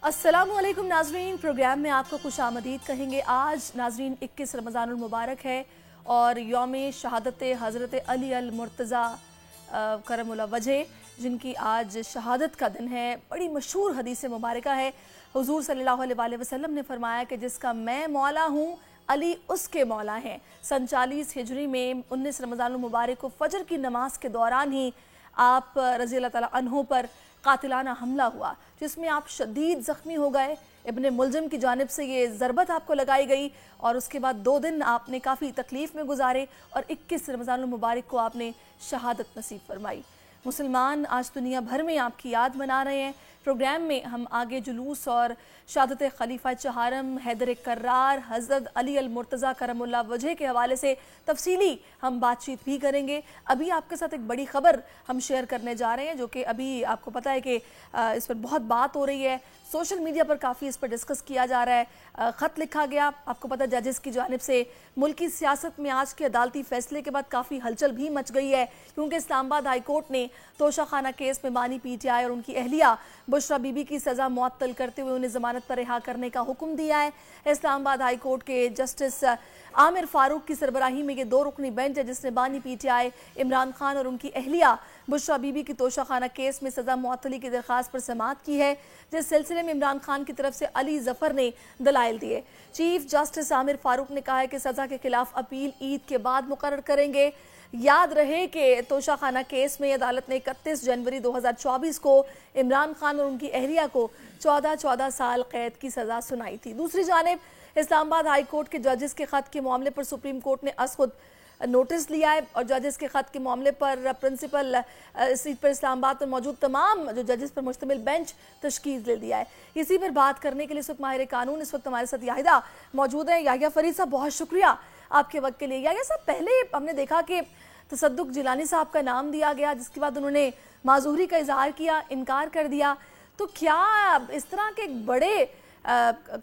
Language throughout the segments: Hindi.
अस्सलामुअलैकुम नाजरीन, प्रोग्राम में आपको खुश आमदीद कहेंगे। आज नाजरीन 21 रमज़ानुल मुबारक है और यौम शहादत हज़रत अली अल मुर्तज़ा करमुल्लाह वजह, जिनकी आज शहादत का दिन है। बड़ी मशहूर हदीस मुबारक है। हुज़ूर सल्लल्लाहु अलैहि वसल्लम ने फरमाया कि जिसका मैं मौला हूँ अली उसके मौला हैं। 47 हिजरी में 19 रमज़ानुल मुबारक को फ़जर की नमाज के दौरान ही आप रज़ी अल्लाह ताला अन्हु पर कातिलाना हमला हुआ, जिसमें आप शदीद ज़ख्मी हो गए। इब्ने मुलज़िम की जानिब से ये ज़रबत आपको लगाई गई और उसके बाद 2 दिन आपने काफ़ी तकलीफ़ में गुजारे और 21 रमज़ानुल मुबारक को आपने शहादत नसीब फरमाई। मुसलमान आज दुनिया भर में आपकी याद मना रहे हैं। प्रोग्राम में हम आगे जुलूस और शहादत खलीफा चहारम हैदर कर्रार हज़रत अली अल मुर्तज़ा करमुल्लाह वजह के हवाले से तफसीली हम बातचीत भी करेंगे। अभी आपके साथ एक बड़ी ख़बर हम शेयर करने जा रहे हैं, जो कि अभी आपको पता है कि इस पर बहुत बात हो रही है। सोशल मीडिया पर काफ़ी इस पर डिस्कस किया जा रहा है। ख़त लिखा गया, आपको पता है जजेस की जानिब से। मुल्की सियासत में आज के अदालती फैसले के बाद काफ़ी हलचल भी मच गई है, क्योंकि इस्लामाबाद हाई कोर्ट ने तोशाखाना केस में बानी PTI और उनकी अहलिया बुशरा बीबी की सज़ा मुअत्तल करते हुए उन्हें ज़मानत पर रिहा करने का हुक्म दिया है। इस्लामाबाद हाई कोर्ट के जस्टिस आमिर फारूक की सरबराही में ये 2 रुकनी बेंच है, जिसने बानी PTI इमरान खान और उनकी अहलिया बुशरा बीबी की तोशाखाना केस में सज़ा मुअत्तली की दरख्वास्त पर समाअत की है, जिस सिलसिले में इमरान खान की तरफ से अली जफ़र ने दलाइल दिए। चीफ जस्टिस आमिर फारूक ने कहा है कि सज़ा के खिलाफ अपील ईद के बाद मुकर्रर करेंगे। याद रहे कि तोशाखाना केस में अदालत ने 31 जनवरी 2024 को इमरान खान और उनकी अहलिया को 14 साल कैद की सज़ा सुनाई थी। दूसरी जानिब इस्लामाबाद हाई कोर्ट के जजेस के ख़त के मामले पर सुप्रीम कोर्ट ने खुद नोटिस लिया है और जजेस के ख़त के मामले पर प्रिंसिपल सीट पर इस्लामाबाद पर मौजूद तमाम जो जजेस पर मुश्तमिल बेंच तश्कील ले दिया है। इसी पर बात करने के लिए इस वक्त माहिर कानून इस वक्त हमारे साथ याहिदा मौजूद है। याहिया फरीद साहब, बहुत शुक्रिया आपके वक्त के लिए। याहिया साहब, पहले हमने देखा कि तसद्दुक जिलानी साहब का नाम दिया गया, जिसके बाद उन्होंने माजूरी का इजहार किया, इनकार कर दिया। तो क्या इस तरह के बड़े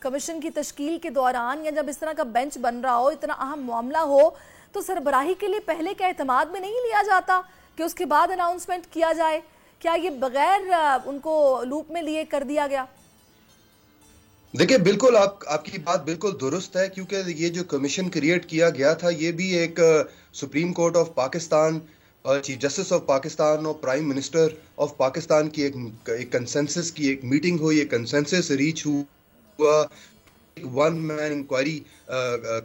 कमीशन की तश्कील के दौरान या जब इस तरह का बेंच बन रहा हो, इतना अहम मामला हो, तो सरबराही के लिए पहले क्या एतमाद में नहीं लिया जाता कि उसके बाद अनाउंसमेंट किया जाए? क्या ये बगैर उनको लूप में लिए कर दिया गया? देखिए, बिल्कुल आपकी बात बिल्कुल दुरुस्त है, क्योंकि ये जो कमीशन क्रिएट किया गया था, ये भी एक सुप्रीम कोर्ट ऑफ पाकिस्तान और चीफ जस्टिस ऑफ पाकिस्तान और प्राइम मिनिस्टर ऑफ पाकिस्तान की एक कंसेंसस की एक मीटिंग हुई, एक कंसेंसस रीच हुआ, एक 1 मैन इंक्वायरी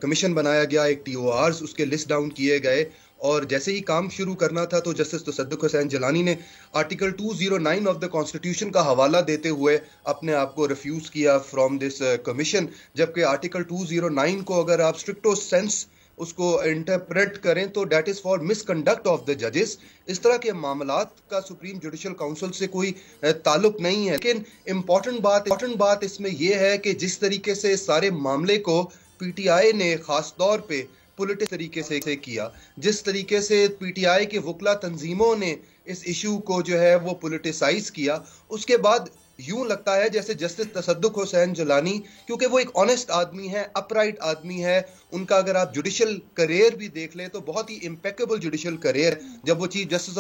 कमीशन बनाया गया, एक TORs उसके लिस्ट डाउन किए गए और जैसे ही काम शुरू करना था तो जस्टिस तसद्दुक हुसैन जिलानी ने आर्टिकल 209 ऑफ द कॉन्स्टिट्यूशन का हवाला देते हुए अपने आप को रिफ्यूज किया फ्रॉम दिस कमीशन। जबकि आर्टिकल 209 को अगर आप स्ट्रिक्टो सेंस उसको इंटरप्रेट करें तो that is for misconduct of the जजेस। इस तरह के मामलात का सुप्रीम जुडिशल काउंसिल से कोई ताल्लुक नहीं है। लेकिन इम्पोर्टेंट बात इसमें यह है कि जिस तरीके से सारे मामले को PTI ने खास तौर पे पॉलिटिक्स तरीके से किया, जिस तरीके से PTI के वकला तंजीमों ने इस इशू को जो है वो पॉलिटिसाइज किया, उसके बाद यूं लगता है जैसे जस्टिस तसद्दुक हुसैन जिलानी, क्योंकि वो एक ऑनेस्ट आदमी है, अपराइट आदमी है, उनका अगर आप जुडिशल करियर भी देख ले तो बहुत ही इम्पेकेबल जुडिशल करियर। जब वो चीफ जस्टिस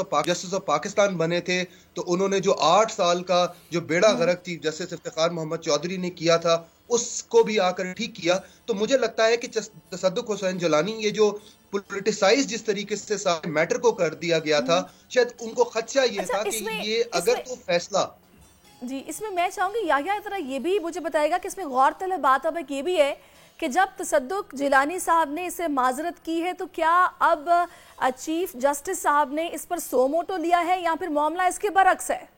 ऑफ पाकिस्तान बने थे तो उन्होंने जो 8 साल का जो बेड़ा गर्क चीफ जस्टिस इफ्तिखार मोहम्मद चौधरी ने किया था, उसको भी आकर ठीक किया। तो मुझे लगता है कि तसद्दुक हुसैन जिलानी ये जो पॉलिटिसाइज जिस तरीके से सारे मैटर को कर दिया गया था, शायद उनको खदशा ये था कि ये अगर तो फैसला जी, इसमें मैं चाहूंगी याहिया जरा ये भी मुझे बताएगा कि इसमें गौरतलब बात अब ये भी है कि जब तसद्दुक जिलानी साहब ने इसे माजरत की है तो क्या अब चीफ जस्टिस साहब ने इस पर सो मोटो लिया है या फिर मामला इसके बरक्स है?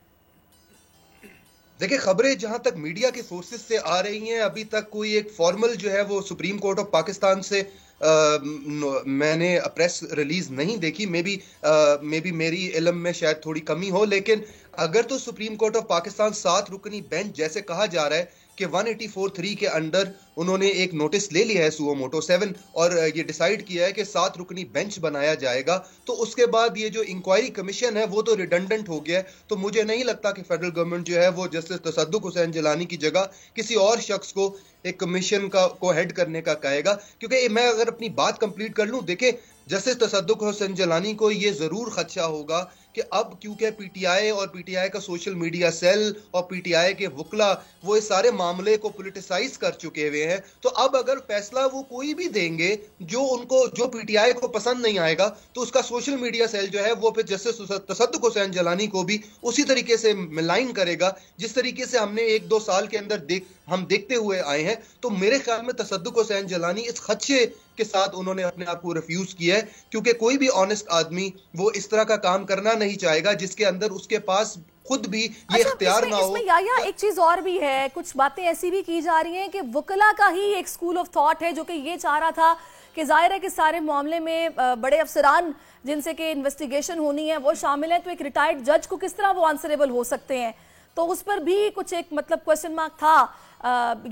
देखिए, खबरें जहां तक मीडिया के सोर्सेज से आ रही हैं, अभी तक कोई एक फॉर्मल जो है वो सुप्रीम कोर्ट ऑफ पाकिस्तान से मैंने प्रेस रिलीज नहीं देखी। मे बी मेरी इल्म में शायद थोड़ी कमी हो, लेकिन अगर तो सुप्रीम कोर्ट ऑफ पाकिस्तान 7 रुकनी बेंच जैसे कहा जा रहा है कि 184(3) के अंडर उन्होंने एक नोटिस ले लिया है सुओ मोटो 7 और ये डिसाइड किया है कि 7 रुकनी बेंच बनाया जाएगा, तो उसके बाद ये जो इंक्वायरी कमीशन है वो तो रिडंडेंट हो गया है। तो मुझे नहीं लगता कि फेडरल गवर्नमेंट जो है वो जस्टिस तसद्दुक हुसैन जिलानी की जगह किसी और शख्स को एक कमीशन को हेड करने का कहेगा। क्योंकि मैं अगर अपनी बात कंप्लीट कर लूं, देखें, जस्टिस तसद्दुक हुसैन जिलानी को ये जरूर खदशा होगा कि अब क्योंकि पीटीआई और पीटीआई का सोशल मीडिया सेल और पीटीआई के वकला वो इस सारे मामले को पॉलिटिसाइज कर चुके हुए हैं, तो अब अगर फैसला वो कोई भी देंगे जो पीटीआई को पसंद नहीं आएगा, तो उसका सोशल मीडिया सेल जो है वो फिर जस्टिस तसद्दुक हुसैन जिलानी को भी उसी तरीके से मिलाइन करेगा जिस तरीके से हमने 1-2 साल के अंदर हम देखते हुए आए हैं। तो मेरे ख्याल में तसद्दुक हुसैन जिलानी इस खदशे के साथ उन्होंने अपने आप को रिफ्यूज किया है, क्योंकि कोई भी ऑनेस्ट आदमी वो इस तरह का काम करना नहीं चाहेगा जिसके अंदर उसके पास खुद भी ये इख्तियार ना हो। या एक चीज और भी है, कुछ बातें ऐसी भी की जा रही हैं कि वकला का ही एक स्कूल ऑफ थॉट है जो कि ये चाह रहा था कि जाहिर है कि सारे मामले में बड़े अफसरान जिनसे कि इन्वेस्टिगेशन होनी है वो शामिल हैं, तो एक रिटायर्ड जज को किस तरह वो आंसरेबल हो सकते हैं, तो उस पर भी कुछ एक मतलब क्वेश्चन मार्क था।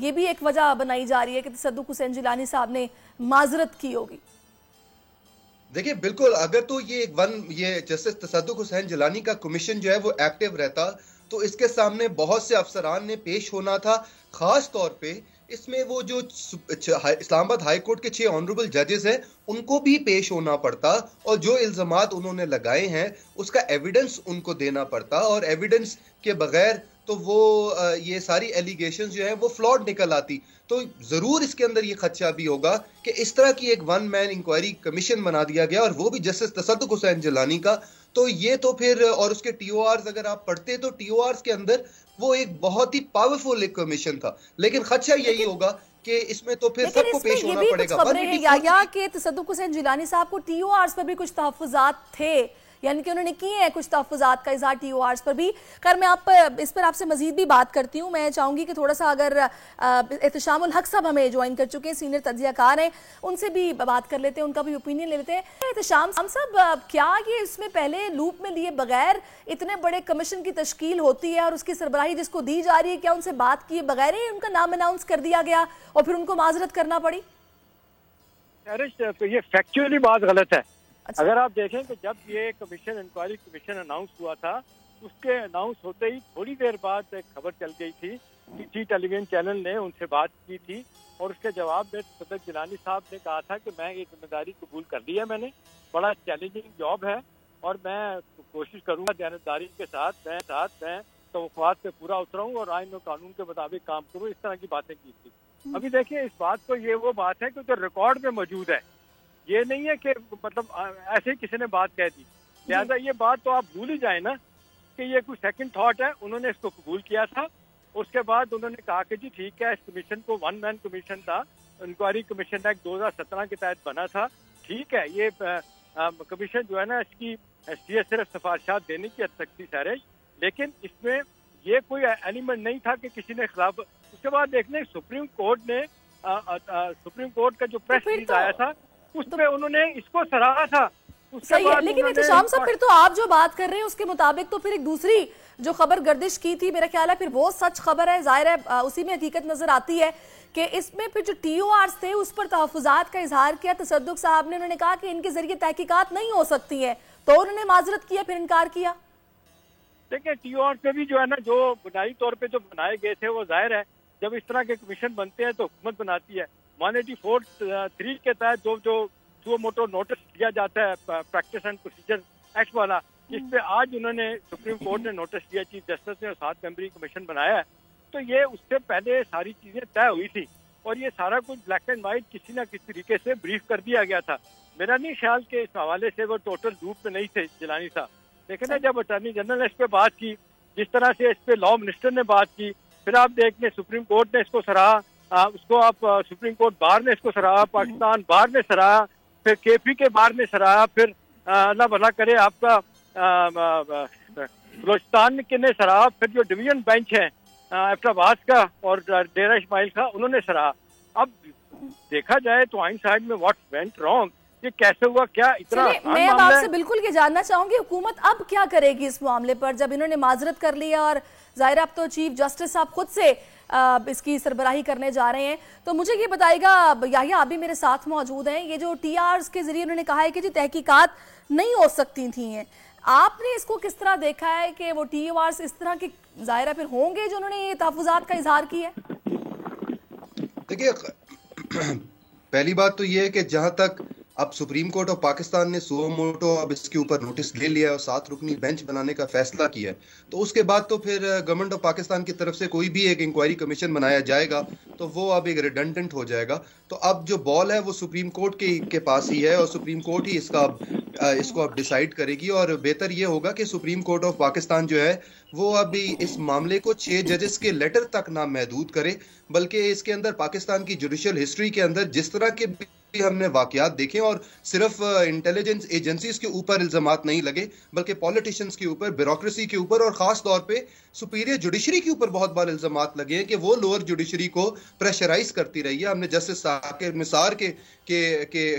ये भी एक वजह बनाई जा रही है कि तसद्दुक हुसैन जिलानी साहब ने माजरत की होगी। देखिए बिल्कुल, अगर तो ये जस्टिस तसद्दुक हुसैन जिलानी का कमीशन जो है वो एक्टिव रहता तो इसके सामने बहुत से अफसरान ने पेश होना था। खास तौर पे इसमें वो जो इस्लामाबाद हाई कोर्ट के 6 ऑनरेबल जजेस हैं उनको भी पेश होना पड़ता और जो इल्जामात उन्होंने लगाए हैं उसका एविडेंस उनको देना पड़ता, और एविडेंस के बगैर तो वो ये सारी एलिगेशन जो है वो फ्लॉड निकल आती। तो जरूर इसके अंदर ये खदशा भी होगा कि इस तरह की एक 1 मैन इंक्वायरी कमीशन बना दिया गया और वो भी जस्टिस तसद्दुक हुसैन जिलानी का, तो ये तो फिर और उसके टीओआर्स अगर आप पढ़ते तो टीओआर्स के अंदर वो एक बहुत ही पावरफुल एक कमीशन था, लेकिन खदशा यही होगा कि इसमें तो फिर सबको पेश होना पड़ेगा। खबरें हैं या कि तसद्दुक हुसैन जिलानी साहब को टीओआर्स पर भी कुछ तहफ्फुज़ात थे, यानी कि उन्होंने किए हैं कुछ तहफ्फुज़ात का इज़हार टीओआर्स पर भी। खैर मैं इस पर आपसे मजीद भी बात करती हूँ। मैं चाहूंगी कि थोड़ा सा अगर एहतशामुल हक साहब हमें ज्वाइन कर चुके हैं, सीनियर तज्ज़ियाकार हैं, उनसे भी बात कर लेते हैं, उनका भी ओपिनियन ले लेते हैं। एहतशाम साहब, क्या ये इसमें पहले लूप में लिए बगैर इतने बड़े कमीशन की तश्कील होती है और उसकी सरबराही जिसको दी जा रही है, क्या उनसे बात किए बगैर ही उनका नाम अनाउंस कर दिया गया और फिर उनको माजरत करना पड़ी? तो ये फैक्चुअली बात गलत है। अच्छा। अगर आप देखें कि जब ये इंक्वायरी कमीशन अनाउंस हुआ था, उसके अनाउंस होते ही थोड़ी देर बाद एक खबर चल गई थी कि टी टेलीविजन चैनल ने उनसे बात की थी और उसके जवाब में तसद्दुक जिलानी साहब ने कहा था कि मैं ये जिम्मेदारी कबूल कर ली है, मैंने बड़ा चैलेंजिंग जॉब है और मैं कोशिश करूंगा दयानतदारी के साथ मैं तवक्कुआत पे पूरा उतराऊं और आईन और कानून के मुताबिक काम करूं। इस तरह की बातें की थी। अभी देखिए इस बात को, ये वो बात है कि जो रिकॉर्ड में मौजूद है, ये नहीं है कि मतलब ऐसे ही किसी ने बात कह दी, लिहाजा ये बात तो आप भूल ही जाए ना कि ये कोई सेकंड थॉट है। उन्होंने इसको कबूल किया था, उसके बाद उन्होंने कहा कि जी ठीक है, इस कमीशन को 1 मैन कमीशन था, इंक्वायरी कमीशन एक्ट 2017 के तहत बना था, ठीक है, ये कमीशन जो है ना इसकी सिर्फ सिफारिशात देने की हद तक थी सारे, लेकिन इसमें ये कोई एलिमेंट नहीं था कि किसी ने खिलाफ। उसके बाद देखने सुप्रीम कोर्ट का जो प्रेस रिलीज आया था उसमें उन्होंने इसको सराहा था। सही है, लेकिन एहतशाम साहब फिर तो आप जो बात कर रहे हैं उसके मुताबिक तो फिर एक दूसरी जो खबर गर्दिश की थी, मेरा ख्याल है फिर वो सच खबर है, जाहिर है उसी में हकीकत नजर आती है कि इसमें फिर जो टीओआर्स थे उस पर तहफ्फुज़ात का इजहार किया तसद्दुक साहब ने। उन्होंने कहा कि इनके जरिए तहकीकात नहीं हो सकती है, तो उन्होंने माजरत किया, फिर इनकार किया। देखिए टीओआर पे भी जो है ना, जो बुनियादी तौर पे जो बनाए गए थे, वो जाहिर है जब इस तरह के कमीशन बनते हैं तो हुकूमत बनाती है। 184(3) के तहत जो मोटो नोटिस दिया जाता है प्रैक्टिस एंड प्रोसीजर एक्ट वाला, जिस पे आज उन्होंने सुप्रीम कोर्ट ने नोटिस दिया, चीफ जस्टिस ने और 7 मेंबरी कमीशन बनाया है, तो ये उससे पहले सारी चीजें तय हुई थी और ये सारा कुछ ब्लैक एंड व्हाइट किसी न किसी तरीके से ब्रीफ कर दिया गया था। मेरा नहीं ख्याल कि इस हवाले से वो टोटल लूप में नहीं थे जिलानी साहब, लेकिन जब अटॉर्नी जनरल ने इस पे बात की, जिस तरह से इस पे लॉ मिनिस्टर ने बात की, फिर आप देख लें सुप्रीम कोर्ट ने इसको सराहा, उसको आप सुप्रीम कोर्ट बार ने इसको सराहा, पाकिस्तान बार ने सराहा, फिर केपी के बार ने सराहा, फिर अल्लाह भला करे आपका बलोचिस्तान ने सराहा, फिर जो डिवीजन बेंच है एबटाबाद का और डेरा इस्माइल का, उन्होंने सराहा। अब देखा जाए तो आइन साइड में व्हाट वेंट रॉन्ग, ये कैसे हुआ, क्या इतना मैं अब आपसे बिल्कुल ये जानना चाहूंगी हुकूमत अब क्या करेगी इस मामले पर, जब इन्होंने माजरत कर लिया और जाहिर अब तो चीफ जस्टिस साहब खुद से इसकी सरबराही करने जा रहे हैं। तो मुझे ये बताइएगा, याहिया आप भी मेरे साथ मौजूद हैं, ये जो टीआरस के जरिए उन्होंने कहा है कि जी तहकीकात नहीं हो सकती थी हैं, आपने इसको किस तरह देखा है कि वो टीआरस इस तरह के जाहिर फिर होंगे जो उन्होंने ये तहफ्फुज़ात का इजहार किया है? देखिए पहली बात तो ये है कि जहां तक अब सुप्रीम कोर्ट ऑफ पाकिस्तान ने सुओ मोटो अब इसके ऊपर नोटिस ले लिया है और 7 रुकनी बेंच बनाने का फैसला किया है, तो उसके बाद तो फिर गवर्नमेंट ऑफ पाकिस्तान की तरफ से कोई भी एक इंक्वायरी कमीशन बनाया जाएगा तो वो अब एक रिडंडेंट हो जाएगा। तो अब जो बॉल है वो सुप्रीम कोर्ट के पास ही है और सुप्रीम कोर्ट ही इसको अब डिसाइड करेगी। और बेहतर ये होगा कि सुप्रीम कोर्ट ऑफ पाकिस्तान जो है वो अभी इस मामले को 6 जजेस के लेटर तक ना महदूद करे, बल्कि इसके अंदर पाकिस्तान की जुडिशियल हिस्ट्री के अंदर जिस तरह के हमने वाकयात देखे और सिर्फ इंटेलिजेंस एजेंसीज के ऊपर इल्जामात नहीं लगे बल्कि पॉलिटिशियंस के ऊपर, ब्यूरोक्रेसी के ऊपर और खास तौर पे सुपीरियर जुडिशरी के ऊपर बहुत बार इल्जामात लगे हैं कि वो लोअर जुडिशरी को प्रेशराइज करती रही है। हमने जस्टिस साकिर निसार के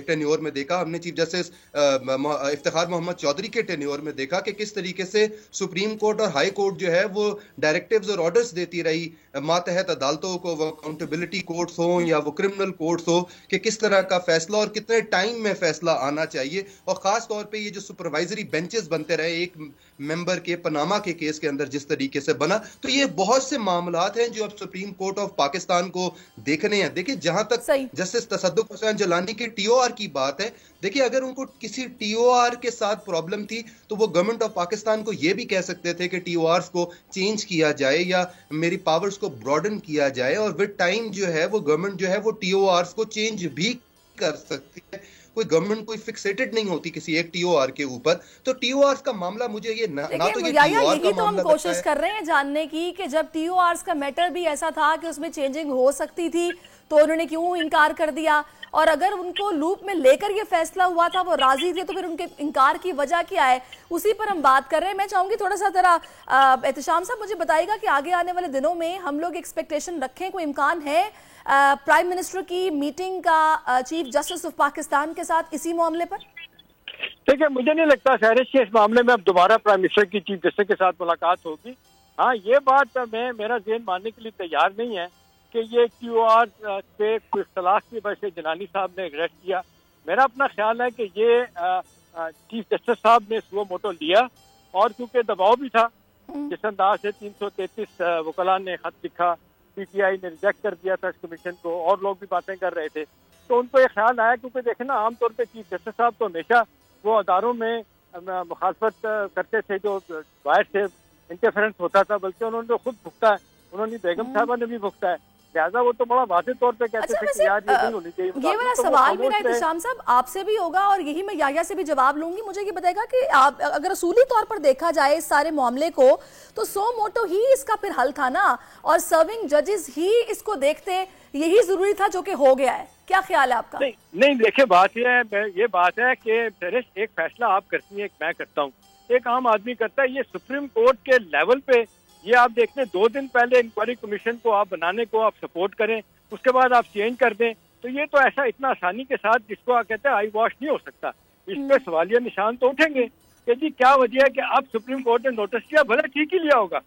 टेन्योर में देखा, हमने चीफ जस्टिस इफ्तिखार मोहम्मद चौधरी के टेन्योर में देखा कि किस तरीके से सुप्रीम कोर्ट और हाई कोर्ट जो है वो डायरेक्टिव्स और ऑर्डर्स देती रही मातहत अदालतों को, वो अकाउंटेबिलिटी कोर्ट्स हो या वो क्रिमिनल कोर्ट्स हो, कि किस तरह का फैसला और कितने टाइम में फैसला आना चाहिए। और खास तौर पे ये जो सुपरवाइजरी बेंचेस बनते रहे एक मेंबर के पनामा के केस के अंदर जिस तरीके से बना, तो ये बहुत से मामलात हैं जो अब सुप्रीम कोर्ट ऑफ पाकिस्तान को देखने हैं। देखिए जहां तक जस्टिस तसद्दुक हुसैन जलानी के टीओआर की बात है, देखिए अगर उनको किसी टीओआर के साथ प्रॉब्लम थी तो वो गवर्नमेंट ऑफ पाकिस्तान को ये भी कह सकते थे कि टीओआर को चेंज किया जाए या मेरी पावर्स को ब्रॉडन किया जाए, और विद टाइम जो है वो गवर्नमेंट जो है वो टीओआर को चेंज भी कर सकती है। कोई गवर्नमेंट कोई फिक्सेटेड नहीं होती किसी एक टीओआर के ऊपर। तो टीओआर का मामला मुझे ये ना तो ये टीओआर का तो हम कोशिश कर रहे हैं जानने की कि जब टीओआर का मैटर भी ऐसा था कि उसमें चेंजिंग हो सकती थी तो उन्होंने क्यों इनकार कर दिया, और अगर उनको लूप में लेकर ये फैसला हुआ था वो राजी थे तो फिर उनके इनकार की वजह क्या है, उसी पर हम बात कर रहे हैं। मैं चाहूंगी थोड़ा सा जरा एहतशाम साहब मुझे बताइएगा कि आगे आने वाले दिनों में हम लोग एक्सपेक्टेशन रखें, कोई इम्कान है प्राइम मिनिस्टर की मीटिंग का चीफ जस्टिस ऑफ पाकिस्तान के साथ इसी मामले पर? ठीक है, मुझे नहीं लगता सहरिश के इस मामले में अब दोबारा प्राइम मिनिस्टर की चीफ जस्टिस के साथ मुलाकात होगी। हाँ, ये बात मेरा ज़हन मानने के लिए तैयार नहीं है कि ये टीओआर पे कोई इख्तलाफ की वजह से जलानी साहब ने अरेस्ट किया। मेरा अपना ख्याल है कि ये चीफ जस्टिस साहब ने सुओ मोटो लिया और क्योंकि दबाव भी था, जिस अंदाज से 333 वकला ने खत लिखा, पीटीआई ने रिजेक्ट कर दिया था इस कमीशन को और लोग भी बातें कर रहे थे, तो उनको ये ख्याल आया, क्योंकि देखें ना आमतौर पे चीफ जस्टिस साहब तो हमेशा वो अदारों में मुखालफत करते थे, जो बाहर से इंटरफेरेंस होता था, बल्कि उन्होंने तो खुद भुगता है, उन्होंने बेगम साहबा ने भी भुगता है, लिहाजा वो तो बड़ा वाज़ेह तौर पे कहते थे कि यार ये नहीं होनी चाहिए। ये वाला सवाल मेरा एहतशाम साहब आपसे भी होगा और यही मैं याहिया से भी जवाब लूंगी। मुझे ये बताएगा कि आप अगर असूली तौर पर देखा जाए इस सारे मामले को तो सो मोटो ही इसका फिर हल था ना, और सर्विंग जजेस ही इसको देखते, यही जरूरी था जो कि हो गया है। क्या ख्याल है आपका? नहीं देखिए, बात ये बात है कि एक फैसला आप करती हैं, एक मैं करता हूँ, एक आम आदमी करता है। ये सुप्रीम कोर्ट के लेवल पे ये आप देख लें, 2 दिन पहले इंक्वायरी कमीशन को आप बनाने को आप सपोर्ट करें, उसके बाद आप चेंज कर दें, तो ये तो ऐसा इतना आसानी के साथ जिसको आप कहते हैं आई वॉश नहीं हो सकता। इस पे सवालिया निशान तो उठेंगे कि जी क्या वजह है कि अब सुप्रीम कोर्ट ने नोटिस किया, भले ठीक ही लिया होगा,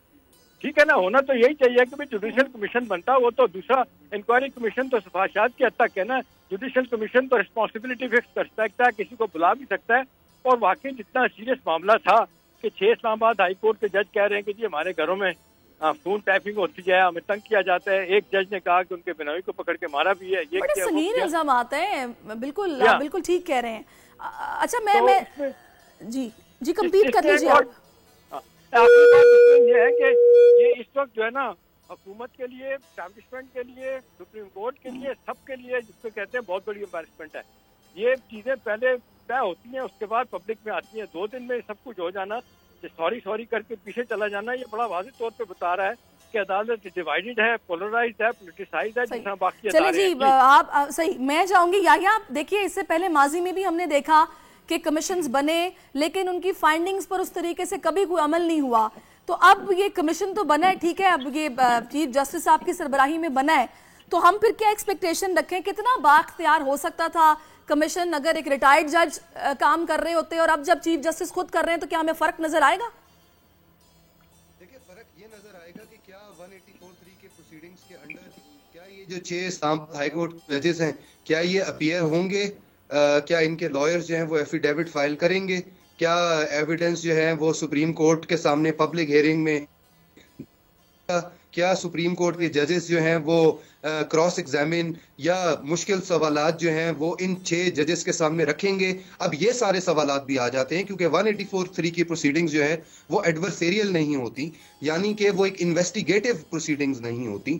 ठीक है ना, होना तो यही चाहिए कि भाई जुडिशियल कमीशन बनता, वो तो दूसरा इंक्वायरी कमीशन तो सिफारिशात की हद तक है ना, जुडिशियल कमीशन तो रिस्पॉन्सिबिलिटी फिक्स कर सकता है, किसी को बुला भी सकता है। और वाकई जितना सीरियस मामला था कि 6 इस्लामाबाद हाई कोर्ट के जज कह रहे हैं कि जी हमारे घरों में फोन टैपिंग होती है, हमें तंग किया जाता है, एक जज ने कहा कि उनके बिनोई को पकड़ के मारा भी है, ये बड़े संगीन इल्जाम आते हैं। बिल्कुल बिल्कुल ठीक कह रहे हैं। अच्छा मैं जी कंप्लीट कर लीजिए आप। ये है कि ये इस वक्त जो है ना हुकूमत के लिए, एस्टैब्लिशमेंट के लिए, सुप्रीम कोर्ट के लिए, सबके लिए जिसको कहते हैं बहुत बड़ी एम्बैरेसमेंट है। ये चीजें पहले तय होती हैं, उसके बाद पब्लिक में आती हैं, 2 दिन में सब कुछ हो जाना, सॉरी करके पीछे चला जाना, ये बड़ा वाज़ेह तौर पे बता रहा है कि अदालत डिवाइडेड है, पोलराइज्ड है, पॉलिटिसाइज्ड है, जितना बाकी चलिए जी आप सही। मैं चाहूंगी याहिया, आप देखिए इससे पहले माजी में भी हमने देखा कि कमीशंस बने लेकिन उनकी फाइंडिंग्स पर उस तरीके से कभी कोई अमल नहीं हुआ, तो अब ये कमीशन तो बना है, ठीक है, अब ये चीफ जस्टिस साहब की सरबराही में बना है, तो हम फिर क्या एक्सपेक्टेशन रखें? कितना बाख्तियार हो सकता था कमीशन अगर एक रिटायर्ड जज काम कर रहे होते और अब जब चीफ जस्टिस खुद कर रहे हैं, तो क्या हमें फर्क नजर आएगा? देखिए फर्क ये नजर आएगा कि क्या 184(3) के प्रोसीडिंग्स के अंडर क्या ये जो 6 इस्लामाबाद हाई कोर्ट जजेस हैं क्या ये अपीयर होंगे, क्या इनके लॉयर्स जो हैं वो एफिडेविट फाइल करेंगे, क्या एविडेंस जो है वो सुप्रीम कोर्ट के सामने पब्लिक हियरिंग में क्या सुप्रीम कोर्ट के जजेस जो हैं वो क्रॉस एग्जामिन या मुश्किल सवालात जो हैं वो इन 6 जजेस के सामने रखेंगे? अब ये सारे सवालात भी आ जाते हैं क्योंकि 184(3) की प्रोसीडिंग्स जो है वो एडवर्सेरियल नहीं होती, यानी कि वो एक इन्वेस्टिगेटिव प्रोसीडिंग्स नहीं होती।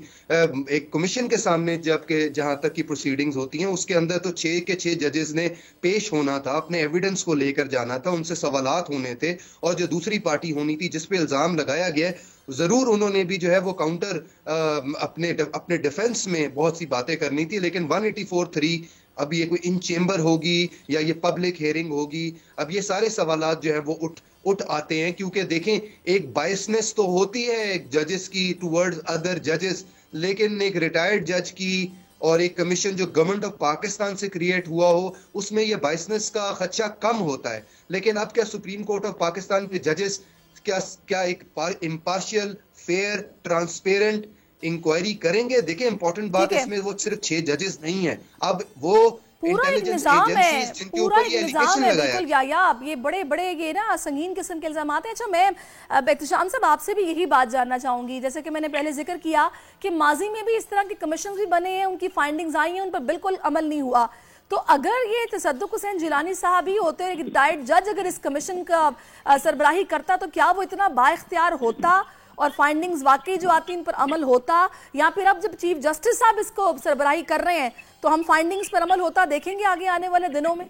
एक कमीशन के सामने जबकि जहां तक की प्रोसीडिंग्स होती हैं उसके अंदर तो 6 के 6 जजेस ने पेश होना था, अपने एविडेंस को लेकर जाना था, उनसे सवालात होने थे, और जो दूसरी पार्टी होनी थी जिस पे इल्जाम लगाया गया है जरूर उन्होंने भी जो है वो काउंटर अपने डिफेंस में बहुत सी बातें करनी थी। लेकिन 184(3) अब ये कोई इन चेंबर होगी या ये पब्लिक हियरिंग होगी, अब ये सारे सवालात जो है वो उठ आते हैं क्योंकि देखें एक बायसनेस तो होती है जजेस की टुवर्ड्स अदर जजेस, लेकिन एक रिटायर्ड जज की और एक कमीशन जो गवर्नमेंट ऑफ पाकिस्तान से क्रिएट हुआ हो उसमें ये बायसनेस का खदशा कम होता है। लेकिन अब क्या सुप्रीम कोर्ट ऑफ पाकिस्तान के जजेस क्या एक इम्पार्शियल, फेयर, ट्रांसपेरेंट इंक्वायरी करेंगे? देखिए इंपॉर्टेंट बात इसमें वो सिर्फ 6 जजेस नहीं है, अब वो पूरा एक निजाम है, पूरा एक निजाम है। बिल्कुल या आप ये बड़े बड़े ये ना संगीन किस्म के इल्जाम आते हैं। अच्छा, मैं एहतशाम साहब आपसे भी यही बात जानना चाहूंगी, जैसे कि मैंने पहले जिक्र किया कि माजी में भी इस तरह के कमीशन भी बने हैं, उनकी फाइंडिंग्स आई हैं, उन पर बिल्कुल अमल नहीं हुआ। तो अगर ये तसद्दुक हुसैन जिलानी साहब ही होते, रिटायर्ड जज अगर इस कमीशन का सरबराही करता तो क्या वो इतना बाइख्तियार होता और फाइंडिंग्स वाकई जो आती इन पर अमल होता, या फिर अब जब चीफ जस्टिस साहब इसको सरबराही कर रहे हैं तो हम फाइंडिंग्स पर अमल होता देखेंगे आगे आने वाले दिनों में?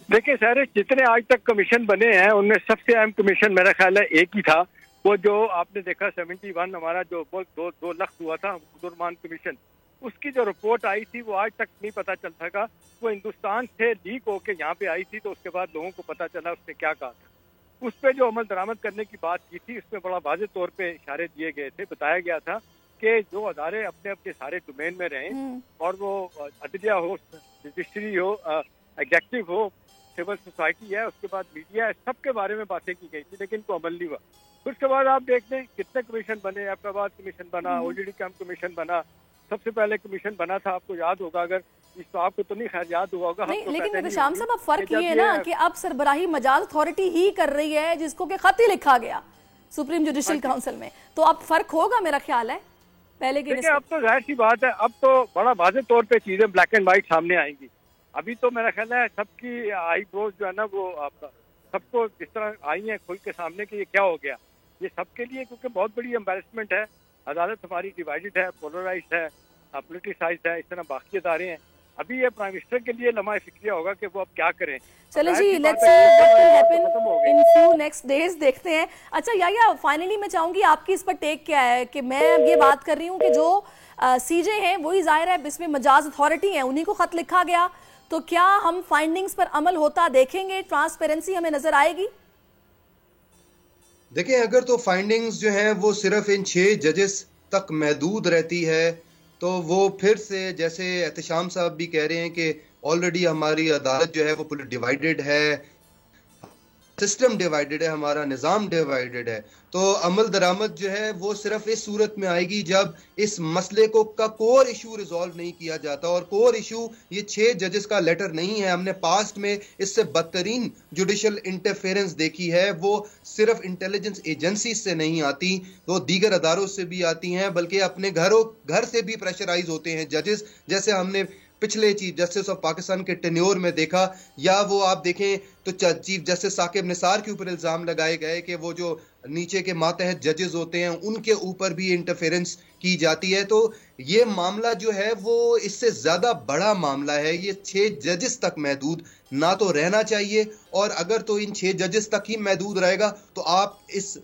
देखिए सारे जितने आज तक कमीशन बने हैं उनमें सबसे अहम कमीशन मेरा ख्याल है एक ही था, वो जो आपने देखा 71 हमारा जो दो लख्त हुआ था अब्दुर्रहमान कमीशन, उसकी जो रिपोर्ट आई थी वो आज तक नहीं पता चल सका। वो हिंदुस्तान से लीक होके यहाँ पे आई थी तो उसके बाद लोगों को पता चला उसने क्या कहा था। उस पर जो अमल दरामद करने की बात की थी उसमें बड़ा वाज़ेह तौर पे इशारे दिए गए थे, बताया गया था कि जो अदारे अपने अपने सारे डोमेन में रहें, और वो अदलिया हो, जुडिशरी हो, एग्जेक्टिव हो, सिविल सोसाइटी है, उसके बाद मीडिया है, सबके बारे में बातें की गई थी, लेकिन कोई अमल नहीं हुआ। उसके बाद आप देख लें कितने कमीशन बने, अहमदाबाद कमीशन बना, ओजीडी कैंप कमीशन बना, सबसे पहले कमीशन बना था, आपको याद होगा, अगर इस तो आपको तो नहीं खैर याद हुआ होगा। नहीं, लेकिन एहतशाम साहब अब फर्क ये है ना कि अब सरबराही मजाज अथॉरिटी ही कर रही है जिसको कि खत ही लिखा गया सुप्रीम जुडिशल काउंसिल में, तो अब फर्क होगा मेरा ख्याल है पहले के। देखिए अब तो जाहिर सी बात है, अब तो बड़ा वाज़ेह तौर पे चीजें ब्लैक एंड व्हाइट सामने आएंगी। अभी तो मेरा ख्याल है सबकी आईब्रोज जो है ना वो आपका सबको इस तरह आई है खुल के सामने कि ये क्या हो गया, ये सबके लिए, क्योंकि बहुत बड़ी एम्बेरसमेंट है। अदालत हमारी डिवाइडेड है, पोलराइज्ड है, पोलिटिसाइज्ड है, इस तरह बाकी अदारे हैं। अभी ये प्राइम मिनिस्टर के लिए लम्हा फिक्रिया होगा कि वो अब क्या करें। चलो जी, let's see what will happen in few next days, देखते हैं। अच्छा या फाइनली मैं चाहूंगी आपकी इस पर टेक क्या है कि मैं अब ये बात कर रही हूँ कि जो सीजे हैं वही जाहिर है इसमें मजाज अथॉरिटी है, उन्हीं को खत लिखा गया, तो क्या हम फाइंडिंग्स पर अमल होता देखेंगे, ट्रांसपेरेंसी हमें नजर आएगी? देखिए अगर तो फाइंडिंग्स जो है वो सिर्फ इन 6 जजेस तक महदूद रहती है तो वो फिर से जैसे एहतशाम साहब भी कह रहे हैं कि ऑलरेडी हमारी अदालत जो है वो पूरी डिवाइडेड है, सिस्टम डिवाइडेड है, हमारा निज़ाम डिवाइडेड है, तो अमल दरामद जो है वो सिर्फ इस सूरत में आएगी जब इस मसले को का कोर इशू रिजॉल्व नहीं किया जाता। और कोर इशू ये 6 जजेस का लेटर नहीं है, हमने पास्ट में इससे बदतरीन जुडिशल इंटरफेरेंस देखी है, वो सिर्फ इंटेलिजेंस एजेंसी से नहीं आती, वो दीगर अदारों से भी आती हैं, बल्कि अपने घर से भी प्रेशराइज होते हैं जजेस, जैसे हमने पिछले चीफ जस्टिस ऑफ पाकिस्तान के टेन्योर में देखा, या वो आप देखें तो चीफ जस्टिस साकिब निसार के ऊपर इल्जाम लगाए गए कि वो जो नीचे के मातहत जजेस होते हैं उनके ऊपर भी इंटरफेरेंस की जाती है। तो ये मामला जो है वो इससे ज्यादा बड़ा मामला है, ये 6 जजेस तक महदूद ना तो रहना चाहिए, और अगर तो इन 6 जजेस तक ही महदूद रहेगा तो आप इस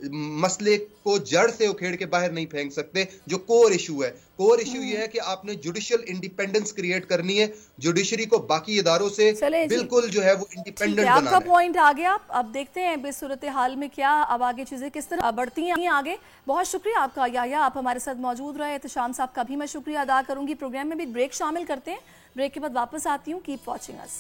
मसले को जड़ से उखेड़ के बाहर नहीं फेंक सकते। जो कोर इशू है, कोर इशू ये है कि आपने जुडिशियल इंडिपेंडेंस क्रिएट करनी है, जुडिशरी को बाकी इदारों से बिल्कुल जो है वो इंडिपेंडेंट बनाना है। आपका पॉइंट आ गया, अब देखते हैं इस सूरत हाल में क्या अब आगे चीजें किस तरह बढ़ती हैं आगे। बहुत शुक्रिया आपका याया, आप हमारे साथ मौजूद रहे। एहतशाम साहब का भी मैं शुक्रिया अदा करूंगी। प्रोग्राम में भी ब्रेक शामिल करते हैं, ब्रेक के बाद वापस आती हूँ। Keep watching us.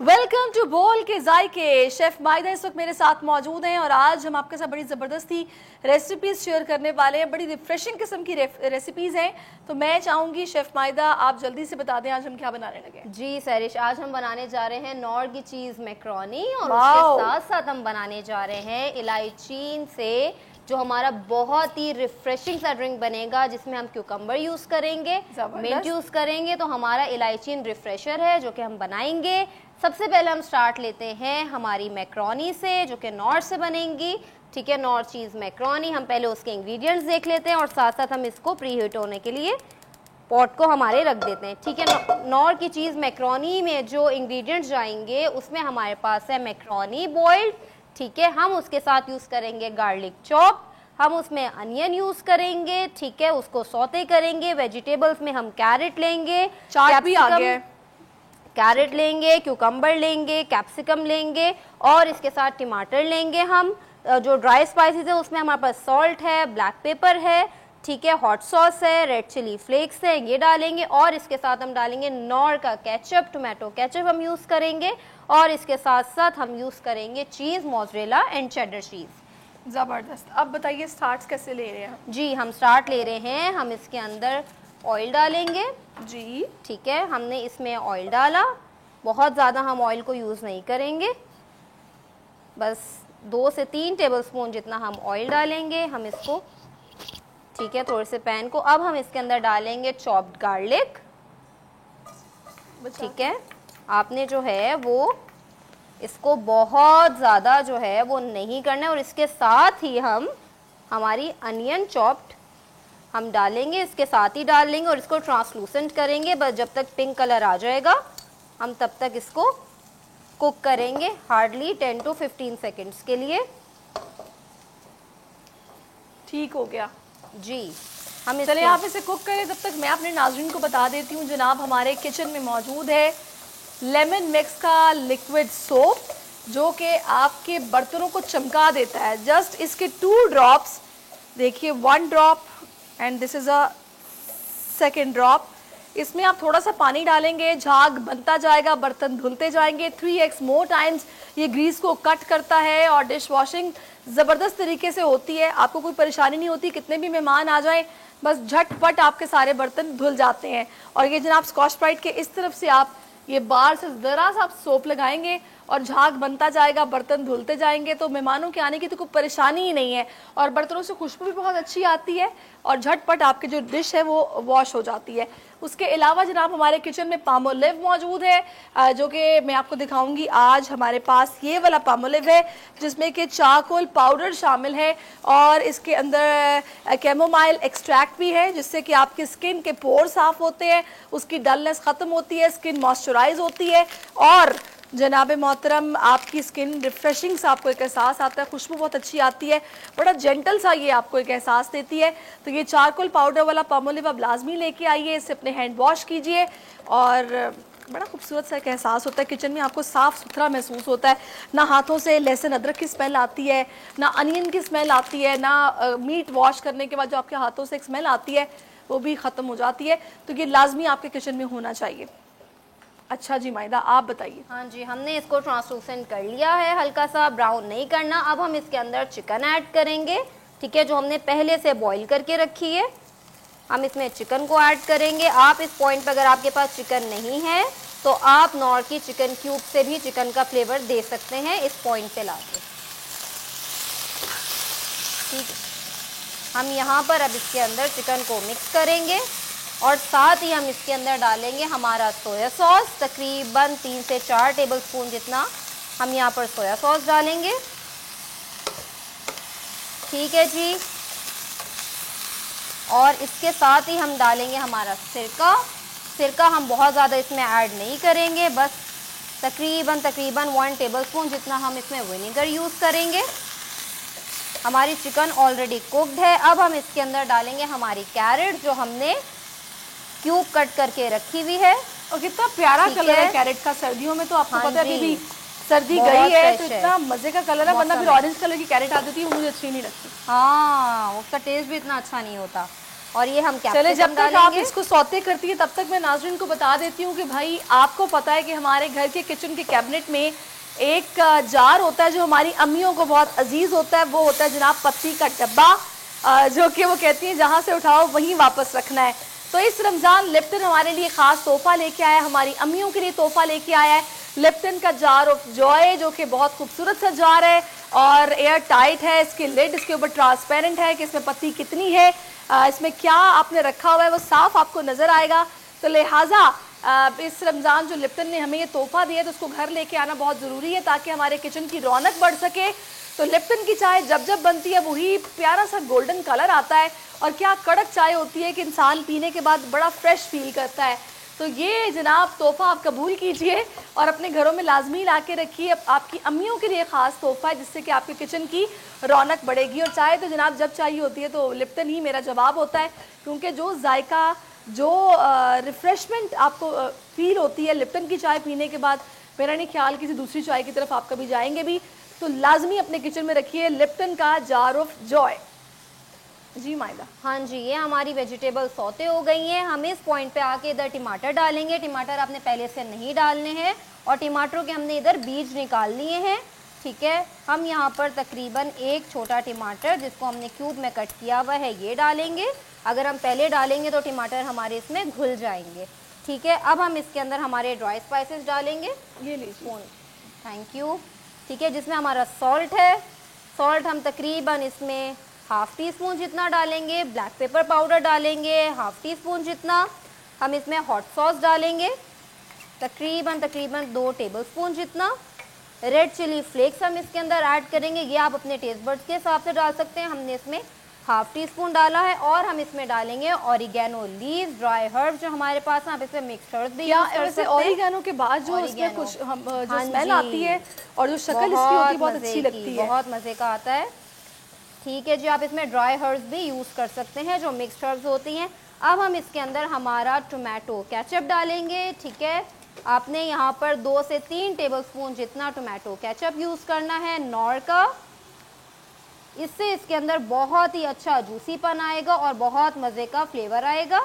Welcome to Bol Ke जायके। शेफ माइदा इस वक्त मेरे साथ मौजूद हैं और आज हम आपके साथ बड़ी ज़बरदस्ती रेसिपीज़ शेयर करने वाले हैं। बड़ी रिफ्रेशिंग किस्म की रेसिपीज़ हैं, तो मैं चाहूँगी शेफ माइदा आप जल्दी से बता दें आज हम क्या बनाने लगे। जी सरिश, आज हम बनाने जा रहे हैं नॉर की चीज़ मैक्रोनी और उसके साथ साथ हम बनाने जा रहे हैं इलायचीन से जो हमारा बहुत ही रिफ्रेशिंग सा ड्रिंक बनेगा, जिसमें हम क्यूकम्बर यूज़ करेंगे, मिंट यूज़ करेंगे, तो हमारा इलायचीन रिफ्रेशर है जो कि हम बनाएंगे। सबसे पहले हम स्टार्ट लेते हैं हमारी मैक्रोनी से जो कि नॉर से बनेंगी। ठीक है, नॉर चीज़ मैक्रोनी। हम पहले उसके इंग्रेडिएंट्स देख लेते हैं और साथ साथ हम इसको प्री हीट होने के लिए पॉट को हमारे रख देते हैं। ठीक है, नॉर की चीज़ मैक्रोनी में जो इंग्रेडिएंट्स जाएंगे उसमें हमारे पास है मैक्रोनी बॉइल्ड। ठीक है, हम उसके साथ यूज़ करेंगे गार्लिक चॉप, हम उसमें अनियन यूज़ करेंगे। ठीक है, उसको सौते करेंगे। वेजिटेबल्स में हम कैरेट लेंगे, चाट भी आ गया, कैरेट लेंगे, क्यूकम्बर लेंगे, कैप्सिकम लेंगे और इसके साथ टमाटर लेंगे। हम जो ड्राई स्पाइसेस है उसमें हमारे पास सॉल्ट है, ब्लैक पेपर है, ठीक है, हॉट सॉस है, रेड चिली फ्लेक्स है, ये डालेंगे और इसके साथ हम डालेंगे नॉर का केचप, टोमेटो केचप हम यूज़ करेंगे और इसके साथ साथ हम यूज़ करेंगे चीज़, मोज़रेला एंड चेडर चीज़। ज़बरदस्त। अब बताइए स्टार्ट्स कैसे ले रहे हैं? जी, हम स्टार्ट ले रहे हैं। हम इसके अंदर ऑयल डालेंगे। जी ठीक है, हमने इसमें ऑयल डाला, बहुत ज़्यादा हम ऑयल को यूज़ नहीं करेंगे, बस 2 से 3 टेबलस्पून जितना हम ऑयल डालेंगे हम इसको। ठीक है, थोड़े से पैन को अब हम इसके अंदर डालेंगे चॉप्ड गार्लिक। ठीक है, आपने जो है वो इसको बहुत ज़्यादा जो है वो नहीं करना है और इसके साथ ही हम हमारी अनियन चॉप्ड हम डालेंगे, इसके साथ ही डाल लेंगे और इसको ट्रांसलूसेंट करेंगे। बस जब तक पिंक कलर आ जाएगा हम तब तक इसको कुक करेंगे, हार्डली 10 to 15 सेकेंड्स के लिए। ठीक हो गया जी, हम चलिए आप इसे कुक करें, तब तक मैं अपने नाज़रीन को बता देती हूँ जनाब हमारे किचन में मौजूद है लेमन मिक्स का लिक्विड सोप जो कि आपके बर्तनों को चमका देता है। जस्ट इसके 2 ड्रॉप्स, देखिए 1 drop and this is a 2nd drop. इसमें आप थोड़ा सा पानी डालेंगे, झाग बनता जाएगा, बर्तन धुलते जाएंगे। 3x मोर टाइम्स ये ग्रीस को कट करता है और डिश वॉशिंग ज़बरदस्त तरीके से होती है। आपको कोई परेशानी नहीं होती, कितने भी मेहमान आ जाएं बस झटपट आपके सारे बर्तन धुल जाते हैं। और ये जनाब स्कॉच ब्राइट के इस तरफ से आप ये बार से ज़रा सा आप सोप लगाएंगे और झाग बनता जाएगा, बर्तन धुलते जाएंगे, तो मेहमानों के आने की तो कोई परेशानी ही नहीं है और बर्तनों से खुशबू भी बहुत अच्छी आती है और झटपट आपकी जो डिश है वो वॉश हो जाती है। उसके अलावा जनाब हमारे किचन में पामोलिव मौजूद है जो कि मैं आपको दिखाऊंगी। आज हमारे पास ये वाला पामोलिव है जिसमें कि चारकोल पाउडर शामिल है और इसके अंदर कैमोमाइल एक्सट्रैक्ट भी है जिससे कि आपकी स्किन के पोर साफ होते हैं, उसकी डलनेस ख़त्म होती है, स्किन मॉइस्चराइज होती है और जनाब मोहतरम आपकी स्किन रिफ्रेशिंग सा आपको एक एहसास आता है, खुशबू बहुत अच्छी आती है, बड़ा जेंटल सा ये आपको एक एहसास देती है। तो ये चारकोल पाउडर वाला पामोलिव आप लाजमी लेके आइए, इससे अपने हैंड वॉश कीजिए और बड़ा खूबसूरत सा एक एहसास होता है। किचन में आपको साफ़ सुथरा महसूस होता है, ना हाथों से लहसुन अदरक की स्मेल आती है, ना अनियन की स्मेल आती है, ना मीट वॉश करने के बाद जो आपके हाथों से एक स्मेल आती है वो भी ख़त्म हो जाती है। तो ये लाजमी आपके किचन में होना चाहिए। अच्छा जी माइदा आप बताइए। हाँ जी, हमने इसको ट्रांसलूसेंट कर लिया है, हल्का सा ब्राउन नहीं करना। अब हम इसके अंदर चिकन ऐड करेंगे। ठीक है, जो हमने पहले से बॉईल करके रखी है हम इसमें चिकन को ऐड करेंगे। आप इस पॉइंट पर अगर आपके पास चिकन नहीं है तो आप नॉर की चिकन क्यूब से भी चिकन का फ्लेवर दे सकते हैं इस पॉइंट पे लाके। ठीक है, हम यहाँ पर अब इसके अंदर चिकन को मिक्स करेंगे और साथ ही हम इसके अंदर डालेंगे हमारा सोया सॉस। तकरीबन 3 से 4 टेबलस्पून जितना हम यहाँ पर सोया सॉस डालेंगे। ठीक है जी, और इसके साथ ही हम डालेंगे हमारा सिरका। सिरका हम बहुत ज़्यादा इसमें ऐड नहीं करेंगे, बस तकरीबन 1 टेबलस्पून जितना हम इसमें विनेगर यूज़ करेंगे। हमारी चिकन ऑलरेडी कुक्ड है। अब हम इसके अंदर डालेंगे हमारी कैरेट जो हमने क्यूब कट करके रखी हुई है। और कितना प्यारा कलर है कैरेट का सर्दियों में, तो आपको पता है अभी भी सर्दी गई है तो इतना मजे का कलर है, वरना फिर ऑरेंज कलर की कैरेट आती थी वो मुझे अच्छी नहीं लगती। हाँ, उसका टेस्ट भी इतना अच्छा नहीं होता। और ये हम चले, कैप्सिकम जब तक आप डालेंगे। इसको सौते करती है तब तक मैं नाज़रीन को बता देती हूँ कि भाई आपको पता है कि हमारे घर के किचन के कैबिनेट में एक जार होता है जो हमारी अम्मियों को बहुत अजीज होता है, वो होता है जनाब पत्ती का डब्बा, जो कि वो कहती हैं जहाँ से उठाओ वहीं वापस रखना है। तो इस रमज़ान लिप्टन हमारे लिए ख़ास तोहफा लेके आया है, हमारी अम्मियों के लिए तोहफा लेके आया है लिप्टन का जार ऑफ जॉय, जो कि बहुत खूबसूरत सा जार है और एयर टाइट है। इसकी लिड इसके ऊपर ट्रांसपेरेंट है कि इसमें पत्ती कितनी है, इसमें क्या आपने रखा हुआ है वो साफ आपको नज़र आएगा। तो लिहाजा इस रमज़ान जो लिप्टन ने हमें ये तोहफा दिया है तो उसको घर लेके आना बहुत ज़रूरी है ताकि हमारे किचन की रौनक बढ़ सके। तो लिप्टन की चाय जब जब बनती है वही प्यारा सा गोल्डन कलर आता है और क्या कड़क चाय होती है कि इंसान पीने के बाद बड़ा फ्रेश फील करता है। तो ये जनाब तोहफा आप कबूल कीजिए और अपने घरों में लाजमी ला के रखिए। आपकी अम्मियों के लिए ख़ास तोहफा है जिससे कि आपके किचन की रौनक बढ़ेगी। और चाय तो जनाब जब चाहिए होती है तो लिप्टन ही मेरा जवाब होता है, क्योंकि जो जायका जो रिफ़्रेशमेंट आपको फील होती है लिप्टन की चाय पीने के बाद, मेरा नहीं ख्याल किसी दूसरी चाय की तरफ आप कभी जाएंगे भी। तो लाजमी अपने किचन में रखिए लिप्टन का जार ऑफ जॉय। जी मायदा। हाँ जी, ये हमारी वेजिटेबल सौते हो गई हैं। हम इस पॉइंट पे आके इधर टमाटर डालेंगे। टमाटर आपने पहले से नहीं डालने हैं और टमाटरों के हमने इधर बीज निकाल लिए हैं। ठीक है, हम यहाँ पर तकरीबन एक छोटा टमाटर जिसको हमने क्यूब में कट किया हुआ है ये डालेंगे। अगर हम पहले डालेंगे तो टमाटर हमारे इसमें घुल जाएंगे। ठीक है, अब हम इसके अंदर हमारे ड्राई स्पाइसेस डालेंगे। ये लीजिए, थैंक यू। ठीक है, जिसमें हमारा सॉल्ट है। सॉल्ट हम तकरीबन इसमें हाफ़ टी स्पून जितना डालेंगे। ब्लैक पेपर पाउडर डालेंगे हाफ़ टी स्पून जितना। हम इसमें हॉट सॉस डालेंगे तकरीबन 2 टेबलस्पून जितना। रेड चिली फ्लेक्स हम इसके अंदर ऐड करेंगे, ये आप अपने टेस्ट बड्स के हिसाब से डाल सकते हैं। हमने इसमें हाफ़ टी स्पून डाला है। और हम इसमें डालेंगे ऑरिगेनो लीव्स, ड्राई हर्ब जो हमारे पास है। आप इसमें मिक्स्ड हर्ब भी यूज कर सकते हैं। ऑरिगेनो के बाद जो इसमें कुछ हम जो स्मेल आती है और जो शक्ल इसकी होती है बहुत अच्छी लगती है, बहुत मज़े का आता है। ठीक है जी, आप इसमें ड्राई हर्ब्स भी यूज़ कर सकते हैं जो मिक्स्ड हर्ब्स होती हैं। अब हम इसके अंदर हमारा टोमेटो केचप डालेंगे। ठीक है, आपने यहाँ पर 2 से 3 टेबलस्पून जितना टोमेटो केचप यूज़ करना है नॉर का। इससे इसके अंदर बहुत ही अच्छा जूसीपन आएगा और बहुत मज़े का फ्लेवर आएगा।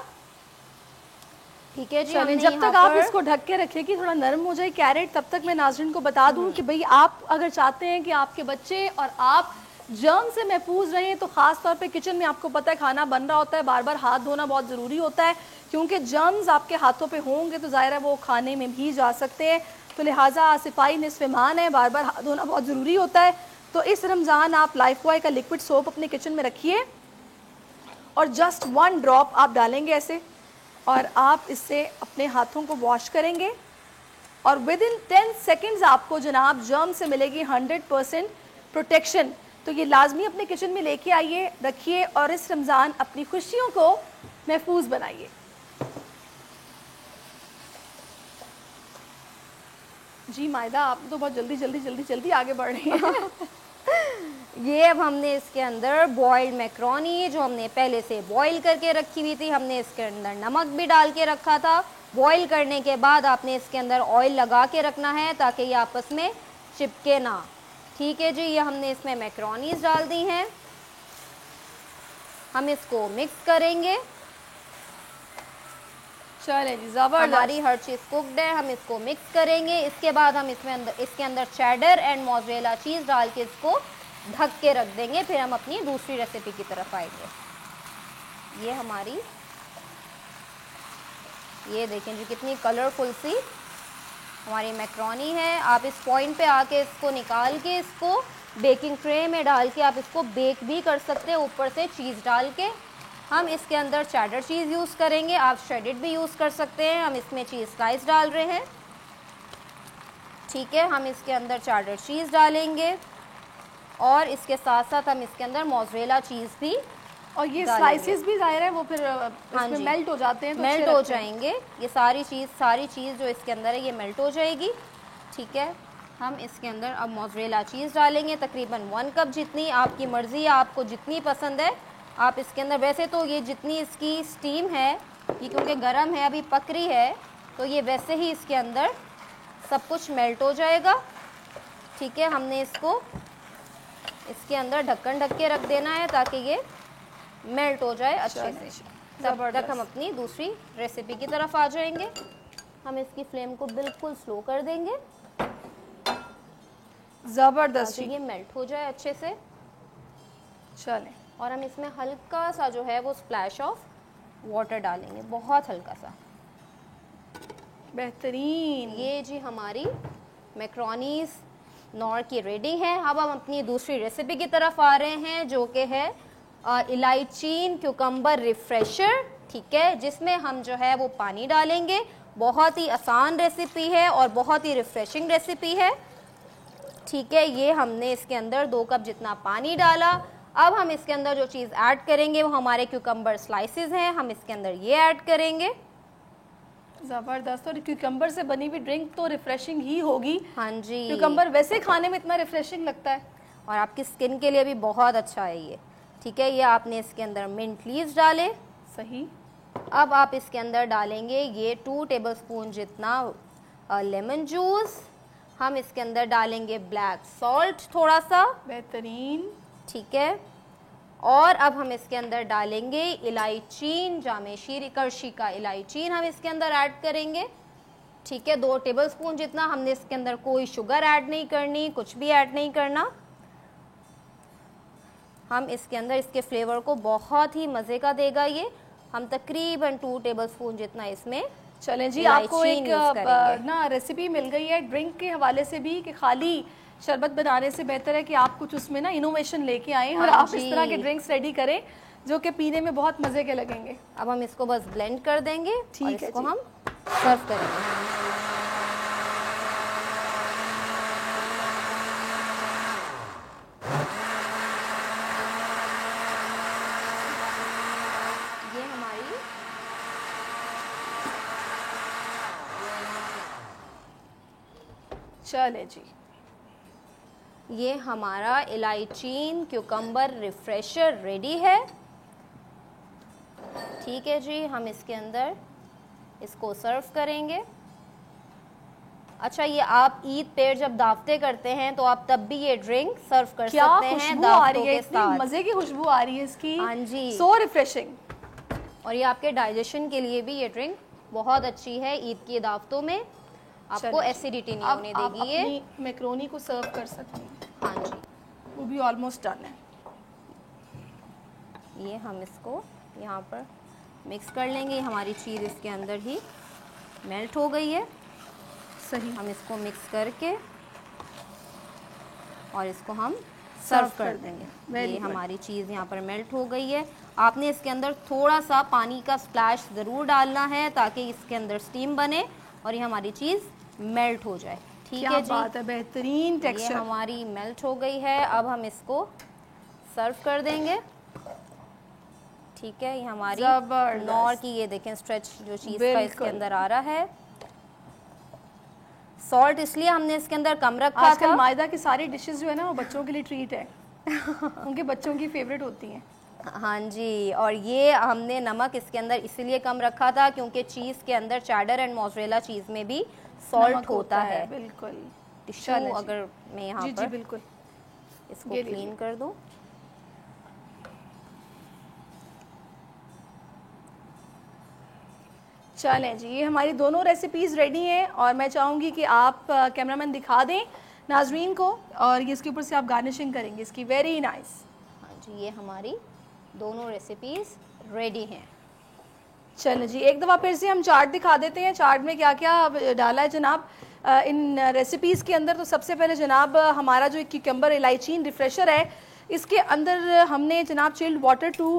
ठीक है जी, जब तक आप इसको ढक के रखें कि थोड़ा नरम हो जाए कैरेट, तब तक मैं नाज़रीन को बता दूं कि भाई आप अगर चाहते हैं कि आपके बच्चे और आप जर्म से महफूज रहें तो ख़ास तौर पे किचन में आपको पता है खाना बन रहा होता है, बार बार हाथ धोना बहुत ज़रूरी होता है, क्योंकि जर्म्स आपके हाथों पे होंगे तो ज़ाहिर है वो खाने में भी जा सकते हैं। तो लिहाजा सफाई निस्फ़ ईमान है, बार बार हाथ धोना बहुत ज़रूरी होता है। तो इस रमज़ान आप लाइफबॉय का लिक्विड सोप अपने किचन में रखिए और जस्ट 1 ड्रॉप आप डालेंगे ऐसे, और आप इससे अपने हाथों को वॉश करेंगे और विद इन 10 सेकेंड्स आपको जनाब जर्म से मिलेगी 100% प्रोटेक्शन। तो ये लाजमी अपने किचन में लेके आइए, रखिए और इस रमज़ान अपनी खुशियों को महफूज बनाइए। जी मायदा, आप तो बहुत जल्दी आगे बढ़ रही हैं। ये अब हमने इसके अंदर बॉइल्ड मैक्रोनी जो हमने पहले से बॉईल करके रखी हुई थी, हमने इसके अंदर नमक भी डाल के रखा था। बॉईल करने के बाद आपने इसके अंदर ऑयल लगा के रखना है ताकि ये आपस में चिपके ना। ठीक है जी, ये हमने इसमें मैक्रोनीज डाल दी हैं। हम इसको मिक्स करेंगे। चलें जी, ज़बरदस्त। हमारी हर चीज़ कुक्ड है, हम इसको मिक्स करेंगे। इसके बाद हम इसके अंदर चेडर एंड मोज़रेला चीज़ डाल के इसको ढक के रख देंगे। फिर हम अपनी दूसरी रेसिपी की तरफ आएंगे। ये हमारी, ये देखें जी कितनी कलरफुल सी हमारी मैक्रोनी है। आप इस पॉइंट पे आके इसको निकाल के इसको बेकिंग ट्रे में डाल के आप इसको बेक भी कर सकते हैं, ऊपर से चीज़ डाल के। हम इसके अंदर चेडर चीज़ यूज़ करेंगे, आप श्रेडेड भी यूज़ कर सकते हैं। हम इसमें चीज़ स्लाइस डाल रहे हैं। ठीक है, हम इसके अंदर चेडर चीज़ डालेंगे और इसके साथ साथ हम इसके अंदर मोज़रेला चीज़ भी, और ये स्लाइसेस भी ज़ाहिर है वो फिर इसमें मेल्ट हो जाते हैं, तो मेल्ट हो जाएंगे। ये सारी चीज़ जो इसके अंदर है ये मेल्ट हो जाएगी। ठीक है, हम इसके अंदर अब मोज़रेला चीज़ डालेंगे तकरीबन 1 कप जितनी, आपकी मर्ज़ी है आपको जितनी पसंद है आप इसके अंदर। वैसे तो ये जितनी इसकी स्टीम है ये क्योंकि गर्म है अभी पक रही है, तो ये वैसे ही इसके अंदर सब कुछ मेल्ट हो जाएगा। ठीक है, हमने इसको इसके अंदर ढक्कन ढक के रख देना है ताकि ये मेल्ट हो जाए अच्छे से। तब तक हम अपनी दूसरी रेसिपी की तरफ आ जाएंगे। हम इसकी फ्लेम को बिल्कुल स्लो कर देंगे, जबरदस्त। ये मेल्ट हो जाए अच्छे से। चलें, और हम इसमें हल्का सा जो है वो स्प्लैश ऑफ वाटर डालेंगे, बहुत हल्का सा। बेहतरीन। ये जी हमारी मैक्रोनीज नॉर की रेडी है। अब हम अपनी दूसरी रेसिपी की तरफ आ रहे हैं, जो कि है इलायचीन क्यूकम्बर रिफ्रेशर, ठीक है, जिसमें हम जो है वो पानी डालेंगे। बहुत ही आसान रेसिपी है और बहुत ही रिफ्रेशिंग रेसिपी है, ठीक है। ये हमने इसके अंदर 2 कप जितना पानी डाला। अब हम इसके अंदर जो चीज़ ऐड करेंगे वो हमारे क्यूकम्बर स्लाइसेस हैं, हम इसके अंदर ये ऐड करेंगे। ज़बरदस्त। और क्यूकम्बर से बनी हुई ड्रिंक तो रिफ्रेशिंग ही होगी। हाँ जी, क्यूकम्बर वैसे खाने में इतना रिफ्रेशिंग लगता है और आपकी स्किन के लिए भी बहुत अच्छा है ये, ठीक है। ये आपने इसके अंदर मिंट लीव्स डाले। सही। अब आप इसके अंदर डालेंगे ये 2 टेबलस्पून जितना लेमन जूस। हम इसके अंदर डालेंगे ब्लैक सॉल्ट थोड़ा सा। बेहतरीन। ठीक है। और अब हम इसके अंदर डालेंगे इलायचीन, जामेशीर करशी का इलायचीन हम इसके अंदर ऐड करेंगे, ठीक है। 2 टेबलस्पून जितना। हमने इसके अंदर कोई शुगर ऐड नहीं करनी, कुछ भी ऐड नहीं करना। हम इसके अंदर इसके फ्लेवर को बहुत ही मज़े का देगा ये। हम तकरीबन 2 टेबलस्पून जितना इसमें चलें जी, आपको एक ना रेसिपी मिल गई है ड्रिंक के हवाले से भी कि खाली शरबत बनाने से बेहतर है कि आप कुछ उसमें ना इनोवेशन लेके आएँ और आप इस तरह के ड्रिंक्स रेडी करें जो कि पीने में बहुत मज़े के लगेंगे। अब हम इसको बस ब्लेंड कर देंगे, ठीक है, इसको हम सर्व करेंगे। चले जी, ये हमारा इलायचीन क्यूकम्बर रिफ्रेशर रेडी है, ठीक है जी। हम इसके अंदर इसको सर्व करेंगे। अच्छा, ये आप ईद पे जब दावतें करते हैं तो आप तब भी ये ड्रिंक सर्व कर सकते हैं दावतों के साथ। मजे की खुशबू आ रही है इसकी। हाँ जी, सो रिफ्रेशिंग। और ये आपके डाइजेशन के लिए भी ये ड्रिंक बहुत अच्छी है। ईद की दावतों में आपको एसिडिटी नहीं होने देगी। ये अपनी मैक्रोनी को सर्व कर सकते हैं। हाँ जी, वो भी ऑलमोस्ट डन है। ये हम इसको यहाँ पर मिक्स कर लेंगे। हमारी चीज़ इसके अंदर ही मेल्ट हो गई है। सही। हम इसको मिक्स करके और इसको हम सर्व कर देंगे। ये हमारी चीज़ यहाँ पर मेल्ट हो गई है। आपने इसके अंदर थोड़ा सा पानी का स्प्लैश ज़रूर डालना है ताकि इसके अंदर स्टीम बने और ये हमारी चीज़ मेल्ट हो जाए, ठीक है जी। बात है, बेहतरीन टेक्सचर। ये हमारी मेल्ट हो गई है। अब हम इसको सर्व कर देंगे, ठीक है। ये हमारी नॉर की ये देखें स्ट्रेच जो चीज़ का इसके अंदर आ रहा है। सॉल्ट इसलिए हमने इसके अंदर कम रखा था। मायदा की सारी डिशेस जो है ना वो बच्चों के लिए ट्रीट है। उनके बच्चों की फेवरेट होती हैं। हाँ जी, और ये हमने नमक इसके अंदर इसलिए कम रखा था क्योंकि चीज़ के अंदर चैडर एंड मोज़रेला चीज़ में भी सॉल्ट होता है। बिल्कुल। टिश्यू अगर मैं यहाँ पर बिल्कुल इसको क्लीन कर दूँ। चलें जी, ये हमारी दोनों रेसिपीज़ रेडी हैं और मैं चाहूँगी कि आप कैमरामैन दिखा दें नाजरीन को और ये इसके ऊपर से आप गार्निशिंग करेंगे इसकी। Very nice. हाँ जी, ये हमारी दोनों रेसिपीज़ रेडी हैं। चलें जी, एक दफ़ा फिर से हम चार्ट दिखा देते हैं। चार्ट में क्या क्या डाला है जनाब इन रेसिपीज़ के अंदर। तो सबसे पहले जनाब हमारा जो क्यूकम्बर इलायचीन रिफ्रेशर है, इसके अंदर हमने जनाब chilled water 2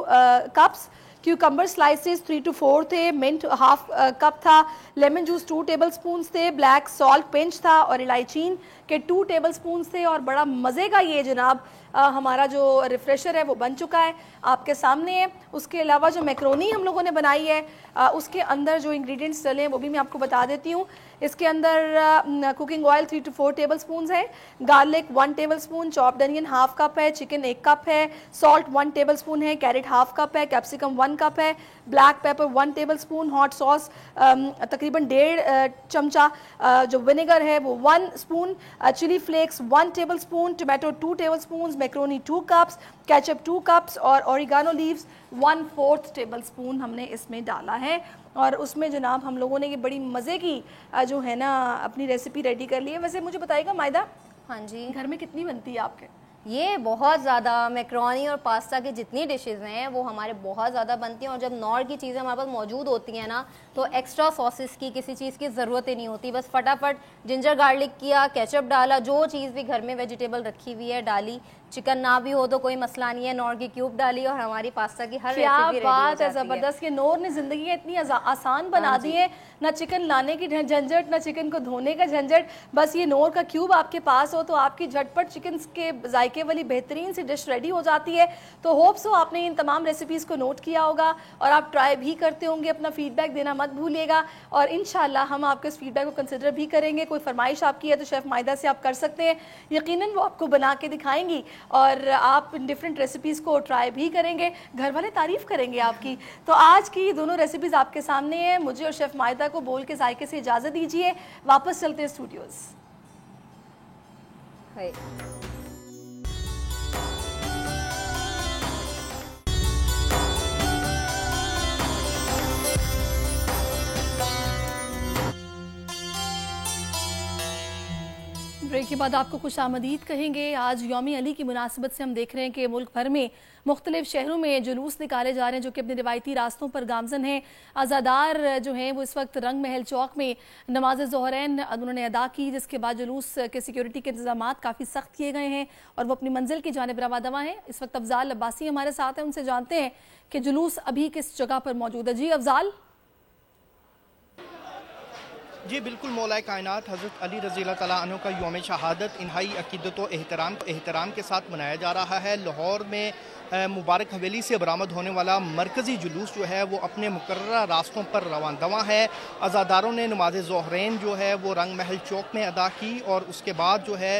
cups, cucumber slices 3 to 4 थे, मिंट हाफ कप था, लेमन जूस 2 टेबलस्पून थे, ब्लैक सॉल्ट पिंच था और इलायचीन के 2 टेबलस्पून थे। और बड़ा मज़े का ये जनाब हमारा जो रिफ्रेशर है वो बन चुका है, आपके सामने है। उसके अलावा जो मैक्रोनी हम लोगों ने बनाई है उसके अंदर जो इंग्रेडिएंट्स डले हैं वो भी मैं आपको बता देती हूँ। इसके अंदर कुकिंग ऑयल 3 to 4 टेबलस्पून है, garlic 1 tablespoon, chopped onion half cup है, चिकन 1 कप है, सॉल्ट 1 टेबलस्पून है, कैरेट हाफ कप है, कैप्सिकम 1 कप है, black pepper 1 table spoon, hot sauce तकरीबन 1.5 चमचा, जो विनेगर है वो 1 spoon, chilli flakes 1 table spoon, tomato 2 table spoon, macaroni 2 cups, ketchup 2 cups और ऑरिगानो लीव्स 1/4 टेबल स्पून हमने इसमें डाला है। और उसमें जनाब हम लोगों ने ये बड़ी मज़े की जो है ना अपनी रेसिपी रेडी कर ली है। वैसे मुझे बताइएगा मायदा, हाँ जी, घर में कितनी बनती है आपके? ये बहुत ज़्यादा मैक्रोनी और पास्ता की जितनी डिशेज़ हैं वो हमारे बहुत ज़्यादा बनती हैं। और जब नॉर्थ की चीज़ें हमारे पास मौजूद होती हैं ना तो एक्स्ट्रा सॉसेस की किसी चीज़ की ज़रूरत ही नहीं होती। बस फटाफट जिंजर गार्लिक किया, केचप डाला, जो चीज़ भी घर में वेजिटेबल रखी हुई है डाली, चिकन ना भी हो तो कोई मसला नहीं है, नॉर की क्यूब डाली और हमारी पास्ता की हर रेसिपी बात है, ज़बरदस्त। के नोर ने ज़िंदगी इतनी आसान बना दी है, ना चिकन लाने की झंझट, ना चिकन को धोने का झंझट। बस ये नोर का क्यूब आपके पास हो तो आपकी झटपट चिकन के जायके वाली बेहतरीन सी डिश रेडी हो जाती है। तो होप सो आपने इन तमाम रेसिपीज़ को नोट किया होगा और आप ट्राई भी करते होंगे। अपना फीडबैक देना मत भूलिएगा और इंशाल्लाह हम आपके इस फीडबैक को कंसिडर भी करेंगे। कोई फरमाइश आपकी है तो शेफ़ मायदा से आप कर सकते हैं, यकीनन वो आपको बना के दिखाएंगी और आप डिफरेंट रेसिपीज़ को ट्राई भी करेंगे, घर वाले तारीफ़ करेंगे आपकी। तो आज की दोनों रेसिपीज़ आपके सामने हैं। मुझे और शेफ़ मायदा को बोल के जायके से इजाज़त दीजिए, वापस चलते हैं स्टूडियोज़। ब्रेक के बाद आपको खुशामदीद कहेंगे। आज यौम अली की मुनासिबत से हम देख रहे हैं कि मुल्क भर में मुख्तलिफ शहरों में जुलूस निकाले जा रहे हैं जो कि अपने रिवायती रास्तों पर गामजन हैं। आज़ादार जो हैं वो इस वक्त रंग महल चौक में नमाज ज़ोहरैन उन्होंने अदा की, जिसके बाद जुलूस के सिक्योरिटी के इंतजाम काफ़ी सख्त किए गए हैं और वो अपनी मंजिल की जानिब रवा दवा हैं। इस वक्त अफजाल अब्बासी हमारे साथ हैं, उनसे जानते हैं कि जुलूस अभी किस जगह पर मौजूद है। जी अफजाल। जी बिल्कुल, मौलाए कायनात हज़रत अली रज़ी अल्लाह तआला अन्हु का यौम शहादत इंतहाई अक़ीदत व एहतराम के साथ मनाया जा रहा है। लाहौर में मुबारक हवेली से बरामद होने वाला मरकज़ी जुलूस जो है वो अपने मुकर्ररा रास्तों पर रवान दवा है। अज़ादारों ने नमाज ज़ोहरैन जो है वो रंग महल चौक में अदा की और उसके बाद जो है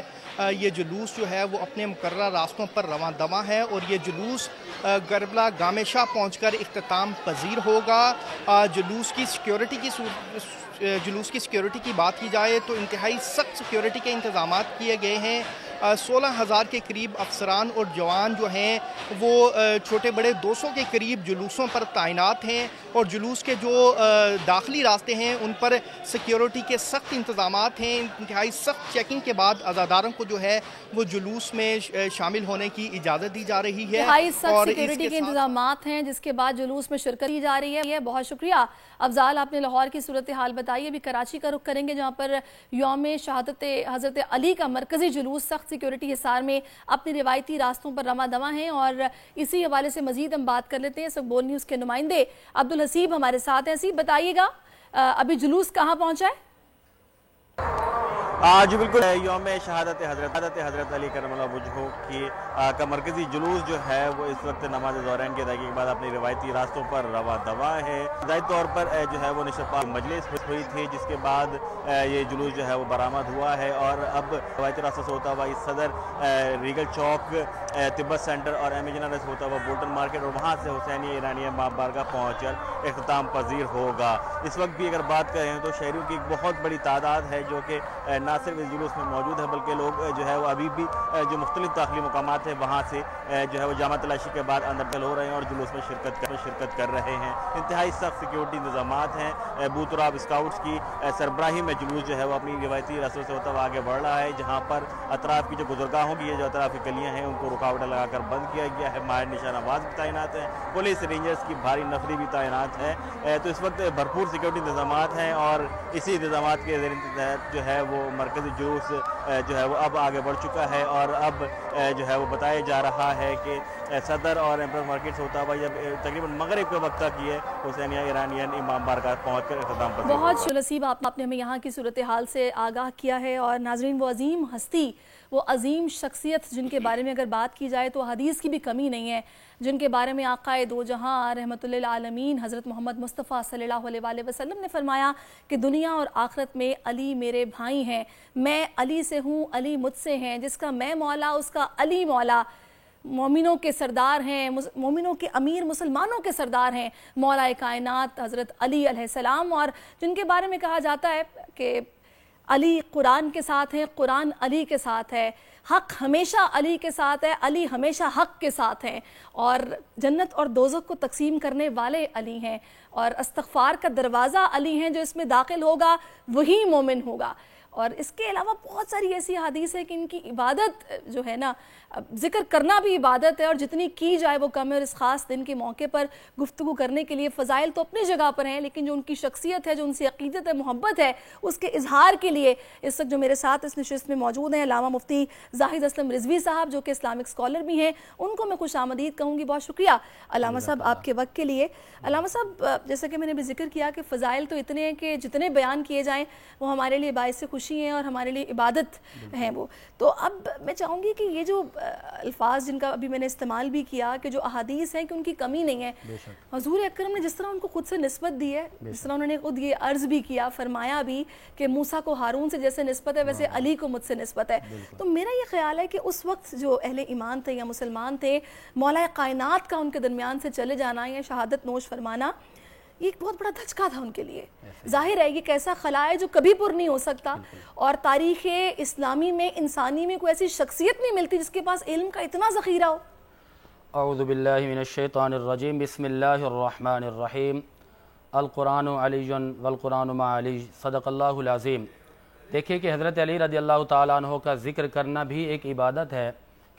ये जुलूस जो है वो अपने मुकर्ररा रास्तों पर रवान दवा है और ये जुलूस करबला गामे शाह पहुँच कर इख्तिताम पजीर होगा। जुलूस की सिक्योरिटी की बात की जाए तो इंतहाई सख्त सिक्योरिटी के इंतजाम किए गए हैं। 16,000 के करीब अफसरान और जवान जो हैं वो छोटे बड़े 200 के करीब जुलूसों पर तैनात हैं और जुलूस के जो दाखिली रास्ते हैं उन पर सिक्योरिटी के सख्त इंतजाम हैं। इंतहाई सख्त चेकिंग के बाद अज़ादारों को जो है वो जुलूस में शामिल होने की इजाज़त दी जा रही है और सिक्योरिटी के इंतजाम हैं, जिसके बाद जुलूस में शिरकत की जा रही है। बहुत शुक्रिया अफजाल, आपने लाहौर की सूरत हाल बताई। अभी कराची का रुख करेंगे जहाँ पर यौम शहादत हज़रत अली का मरकज़ी जुलूस सख्त सिक्योरिटी हिसार में अपने रिवायती रास्तों पर रमा दवा हैं और इसी हवाले से मजीद हम बात कर लेते हैं। सब बोल न्यूज़ के नुमाइंदे अब्दुल हसीब हमारे साथ हैं। हसीब, बताइएगा अभी जुलूस कहाँ पहुँचा है? जी बिल्कुल, यौम शहादत हज़रत अली करमल्लाहु वजहू की का मरकज़ी जुलूस जो है वो इस वक्त नमाज ज़ोहरैन के अदायगी के बाद अपने रिवायती रास्तों पर रवा दवा है। ज़ाहिर तौर पर जो है वो निशा मजलिस हुई थी, जिसके बाद ये जुलूस जो है वो बरामद हुआ है और अब रिवायती रास्तों से होता हुआ इस सदर रीगल चौक, तिब्बत सेंटर और एमिजनर से होता हुआ बोल्टन मार्केट और वहाँ से हुसैनी ईरानी माँ बारगाह पहुँच कर इख्तिताम पजीर होगा। इस वक्त भी अगर बात करें तो शहरियों की एक बहुत बड़ी तादाद है जो कि ना सिर्फ इस जुलूस में मौजूद है बल्कि लोग जो है वो अभी भी जो मुख्तलिफ दाखिली मुकामात है वहाँ से जो है वो जामा तलाशी के बाद अंदर दल हो रहे हैं और जुलूस में शिरकत कर रहे हैं। इंतहाई सख्त सिक्योरिटी इंतजाम हैं। बूतराब स्काउट्स की सरबराही में जुलूस जो है वो अपनी रिवायती रास्तों से होता हुआ आगे बढ़ रहा है, जहाँ पर अतराफ़ की जो गुजरगाहों की जो अतराफ़ की गलियाँ हैं उनको रुकावटें लगाकर बंद किया गया है। माहिर निशानाबाज भी तैनात हैं, पुलिस रेंजर्स की भारी नफरी भी तैनात है। तो इस वक्त भरपूर सिक्योरिटी इंतजाम हैं और इसी इंतजाम के तहत जो है वो मरकज़ी जुलूस जो है वो अब आगे बढ़ चुका है और अब जो है वो बताया जा रहा है कि सदर और एम्पर मार्केट से होता हुआ जब तकरीबन मगरिब के वक्त तक ये हुसैनिया ईरानियन इमाम बारगाह पहुँच कर इख्तिताम पर। बहुत नसीब आपने हमें यहाँ की सूरत हाल से आगाह किया है। और नाजरीन, वो अजीम हस्ती, वो अजीम शख्सियत जिनके बारे में अगर बात की जाए तो हदीस की भी कमी नहीं है, जिनके बारे में आक़ाए दो जहां रहमतुल्लिल आलमीन हज़रत मोहम्मद मुस्तफ़ा सल्लल्लाहु अलैहि वसल्लम ने फरमाया कि दुनिया और आखिरत में अली मेरे भाई हैं, मैं अली से हूँ, अली मुझसे हैं, जिसका मैं मौला उसका अली मौला। मोमिनों के सरदार हैं, मोमिनों के अमीर, मुसलमानों के सरदार हैं मौलाए कायनात हज़रत अली अलैहिस्सलाम, और जिनके बारे में कहा जाता है कि अली कुरान के साथ हैं, कुरान अली के साथ है, हक हमेशा अली के साथ है, अली हमेशा हक के साथ हैं, और जन्नत और दोज़ख को तकसीम करने वाले अली हैं, और इस्तग़फ़ार का दरवाज़ा अली हैं, जो इसमें दाखिल होगा वही मोमिन होगा। और इसके अलावा बहुत सारी ऐसी हदीस है कि इनकी इबादत जो है ना, जिक्र करना भी इबादत है और जितनी की जाए वो कम है। और इस ख़ास दिन के मौके पर गुफ्तगू करने के लिए फ़ज़ाइल तो अपनी जगह पर हैं, लेकिन जो उनकी शख्सियत है, जो उनसे अक़ीदत है, मोहब्बत है, उसके इजहार के लिए इस वक्त जो मेरे साथ इस नशिस्त में मौजूद हैं अल्लामा मुफ्ती ज़ाहिद असलम रिजवी साहब, जो कि इस्लामिक स्कॉलर भी हैं, उनको मैं खुश आमदीद कहूँगी। बहुत शुक्रिया अल्लामा साहब आपके वक्त के लिए। अल्लामा साहब, जैसा कि मैंने भी जिक्र किया कि फ़ज़ाइल तो इतने हैं कि जितने बयान किए जाएँ वो हमारे लिए बाइस खुशी हैं और हमारे लिए इबादत हैं वो। तो अब मैं चाहूँगी कि ये जो अल्फाज जिनका अभी मैंने इस्तेमाल भी किया कि जो अहादीस हैं कि उनकी कमी नहीं है, हुज़ूर अकरम ने जिस तरह उनको खुद से निस्बत दी है, जिस तरह उन्होंने खुद ये अर्ज़ भी किया, फरमाया भी कि मूसा को हारून से जैसे निस्बत है वैसे अली को मुझसे निस्बत है। तो मेरा ये ख्याल है कि उस वक्त जो अहले ईमान थे या मुसलमान थे, मौलाए कायनात का उनके दरमियान से चले जाना या शहादत नोश फरमाना, ये एक बहुत बड़ा धचका था उनके लिए। जाहिर है ये कैसा खला है जो कभी पुर नहीं हो सकता, और तारीख़ इस्लामी में इंसानी में कोई ऐसी शख्सियत नहीं मिलती जिसके पास इल्म का इतना ज़ख़ीरा हो। अऊज़ु बिल्लाहि मिनश शैतानिर रजीम, बिस्मिल्लाहिर रहमानिर रहीम, अल कुरान अलीयुन वल कुरान मा अली, सदक़ल्लाहुल अज़ीम। देखिए कि हज़रत अली रज़ियल्लाहु तआला अन्हु का ज़िक्र करना भी एक इबादत है।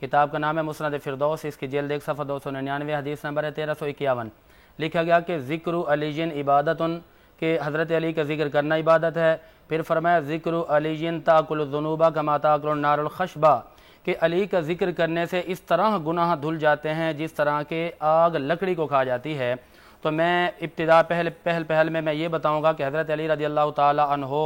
किताब का नाम है मुस्नद फ़िरदौस, इसकी जिल्द 1 सफ़ा 299, हदीस नंबर है 1351। लिखा गया कि ज़िक्र अलीजिन इबादतुन, के हज़रत अली का ज़िक्र करना इबादत है। फिर फरमाया ज़िक्र अलीजिन ताकुलुज़ुनूबा कमा ताकुलुन नारुल ख़शबा, कि अली का ज़िक्र करने से इस तरह गुनाह धुल जाते हैं जिस तरह के आग लकड़ी को खा जाती है। तो मैं इब्तिदा पहल में मैं ये बताऊँगा कि हज़रत अली रज़ियल्लाहु ताला अन्हो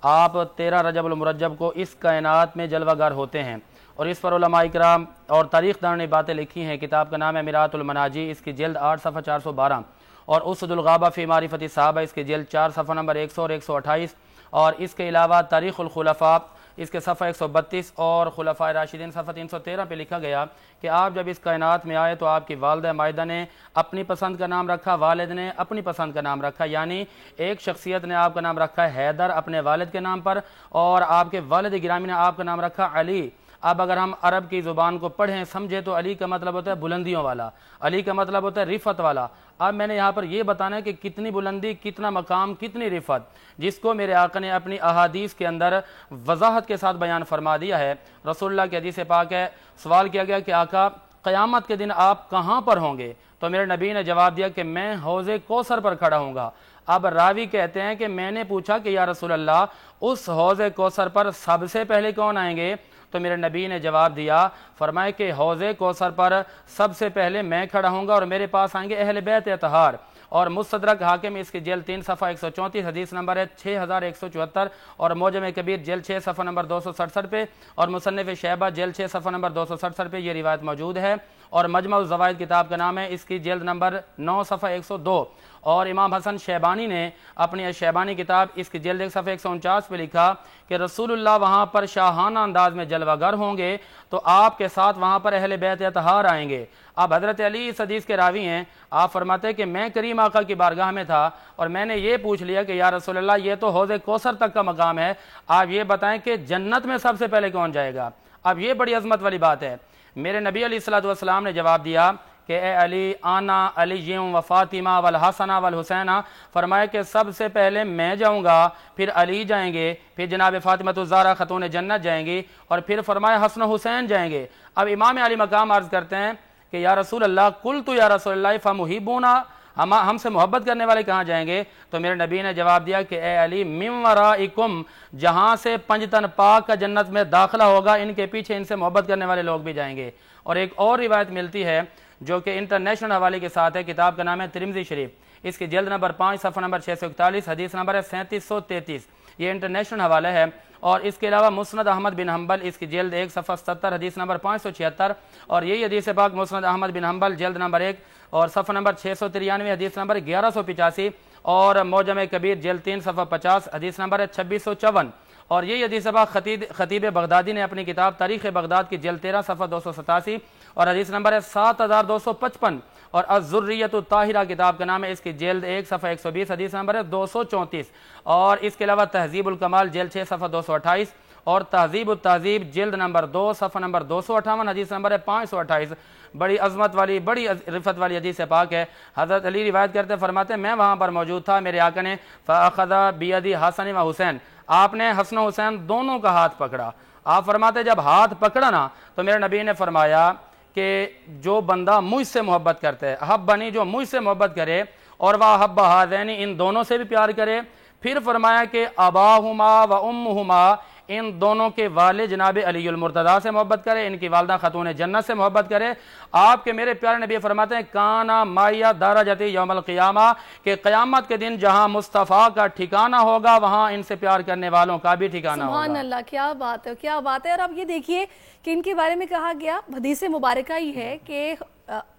आप 13 रजब मुरज्जब को इस कायनात में जलवागर होते हैं, और इस पर उलमा इकराम और तारीख़दान ने बातें लिखी हैं। किताब का नाम है मिरातुल मनाजी, इसकी जिल्द 8 सफ़ा 412, और उसदुल गाबा फ़ी मारिफ़ती साहबा, इसकी जिल्द 4 सफ़ा नंबर 100 और 128, और इसके अलावा तारीख़ुल खुलफ़ा, इसके सफ़ा 132, और खुलफ़ाए राशिदीन सफ़ा 313 पे लिखा गया कि आप जब इस कायनात में आए तो आपकी वालिदा मायदा ने अपनी पसंद का नाम रखा, वालिद ने अपनी पसंद का नाम रखा, यानी एक शख्सियत ने आपका नाम रखा है हैदर अपने वालिद के नाम पर, और आपके वालिद गिरामी ने आपका नाम रखा अली। अब अगर हम अरब की ज़ुबान को पढ़ें समझे तो अली का मतलब होता है बुलंदियों वाला, अली का मतलब होता है रिफ़त वाला। अब मैंने यहाँ पर यह बताना है कि कितनी बुलंदी, कितना मकाम, कितनी रिफ़त, जिसको मेरे आका ने अपनी अहादीस के अंदर वजाहत के साथ बयान फरमा दिया है। रसूलुल्लाह की हदीस पाक है, सवाल किया गया कि आका क़यामत के दिन आप कहाँ पर होंगे, तो मेरे नबी ने जवाब दिया कि मैं हौज़े कौसर पर खड़ा हूँगा। अब रावी कहते हैं कि मैंने पूछा कि या रसूलल्लाह उस हौज़े कौसर पर सबसे पहले कौन आएंगे, तो मेरे नबी ने जवाब दिया, फरमाए कि हौज़े कौसर पर सबसे पहले मैं खड़ा हूँगा और मेरे पास आएंगे अहले बैत अतहार। और मुस्तदरक हाकिम इसकी जेल 3 सफ़ा 134, हदीस नंबर है 6174, और मौजम कबीर जेल 6 सफ़ा नंबर 267 पे, और मुसन्निफ़ शैबा जेल 6 सफ़ा नंबर 267 पे ये रिवायत मौजूद है। और मजमुअ ज़वाइद किताब का नाम है, इसकी जेल्द नंबर 9 सफ़ा 102, और इमाम हसन शैबानी ने अपनी शैबानी किताब इसकी जेल्द 1 सफ़ा 149 पे लिखा कि रसूलुल्लाह वहाँ पर शाहाना अंदाज में जलवागर होंगे तो आपके साथ वहाँ पर अहले बैत अतहार आएंगे। अब हज़रत अली इस हदीस के रावी हैं, आप फरमाते हैं कि मैं करीम आका की बारगाह में था और मैंने ये पूछ लिया कि या रसूलुल्लाह ये तो हौज़े कौसर तक का मकाम है, आप ये बताएं कि जन्नत में सबसे पहले कौन जाएगा। अब ये बड़ी अजमत वाली बात है। मेरे नबी अलैहिस्सलातु वस्सलाम ने जवाब दिया कि ए अली आना अली व फातिमा वल हसना वल हुसैना, फरमाया कि सबसे पहले मैं जाऊंगा, फिर अली जाएंगे, फिर जनाब फातिमा ज़हरा खतून जन्नत जाएंगी, और फिर फरमाया हसन हुसैन जाएंगे। अब इमाम अली मकाम अर्ज़ करते हैं कि या रसूल अल्लाह कुल तो या रसूल अल्लाह फमुहिबूना, हमसे मोहब्बत करने वाले कहाँ जाएंगे, तो मेरे नबी ने जवाब दिया कि ए अली मिन वराइकुम, जहाँ से पंजतन पाक का जन्नत में दाखिला होगा इनके पीछे इनसे मोहब्बत करने वाले लोग भी जाएंगे। और एक और रिवायत मिलती है जो कि इंटरनेशनल हवाले के साथ है, किताब का नाम है तिरमिज़ी शरीफ, इसकी जल्द नंबर 5 सफ़ा नंबर 641, हदीस नंबर है 3733, ये इंटरनेशनल हवाला है। और इसके अलावा मुस्नद अहमद बिन हम्बल, इसकी जल्द 1 सफ़ा 77, हदीस नंबर 576, और यही हदीस पाक मुस्नद अहमद बिन हम्बल जल्द नंबर 1 और सफ़ा नंबर 693, हदीस नंबर 1185, और मौजम कबीर जल्द 3 सफ़ा 50, हदीस नंबर है 2654, और यही हदीस पाक खतीब बगदादी ने अपनी किताब तारीख़ बगदाद की जल्द 13 सफ़ा 287 और हदीस नंबर है 7255 और अज़्ज़ुर्रियत ताहिरा किताब का नाम है, इसकी जेल्द 1 सफ़ा 120 हदीस नंबर है 234 और इसके अलावा तहज़ीबुल कमाल जेल्द 6 सफ़ा 228 और तहज़ीब तहज़ीब जिल्द नंबर 2 सफ़ा नंबर 258 हदीस नंबर है 528। बड़ी अजमत वाली बड़ी रिफत वाली हदीस पाक है। हज़रत अली रिवायत करते फरमाते मैं वहाँ पर मौजूद था, मेरे आका ने फ़अख़ज़ बियदी हसन व हुसैन, आपने हसन हुसैन दोनों का हाथ पकड़ा। आप फरमाते जब हाथ पकड़ा ना तो मेरे नबी ने फरमाया कि जो बंदा मुझसे मोहब्बत करता है, हब्बनी, जो मुझसे मोहब्बत करे और वह हब्बा हाज़ैनी, इन दोनों से भी प्यार करे। फिर फरमाया कि अबाहुमा व उम्मुहुमा, इन दोनों के वालिद जनाब अलीउल मुर्तज़ा से मोहब्बत करे, इनकी वालदा खातून जन्नत से मोहब्बत करे। आपके मेरे प्यारे नबी फरमाते हैं काना माया दाराजती यौमल क़ियामा, के क़यामत के दिन जहां मुस्तफ़ा का ठिकाना होगा वहां इनसे प्यार करने वालों का भी ठिकाना होगा। सुभान अल्लाह, क्या बात है, क्या बात है। और अब ये देखिए कि इनके बारे में कहा गया, हदीस मुबारका ही है कि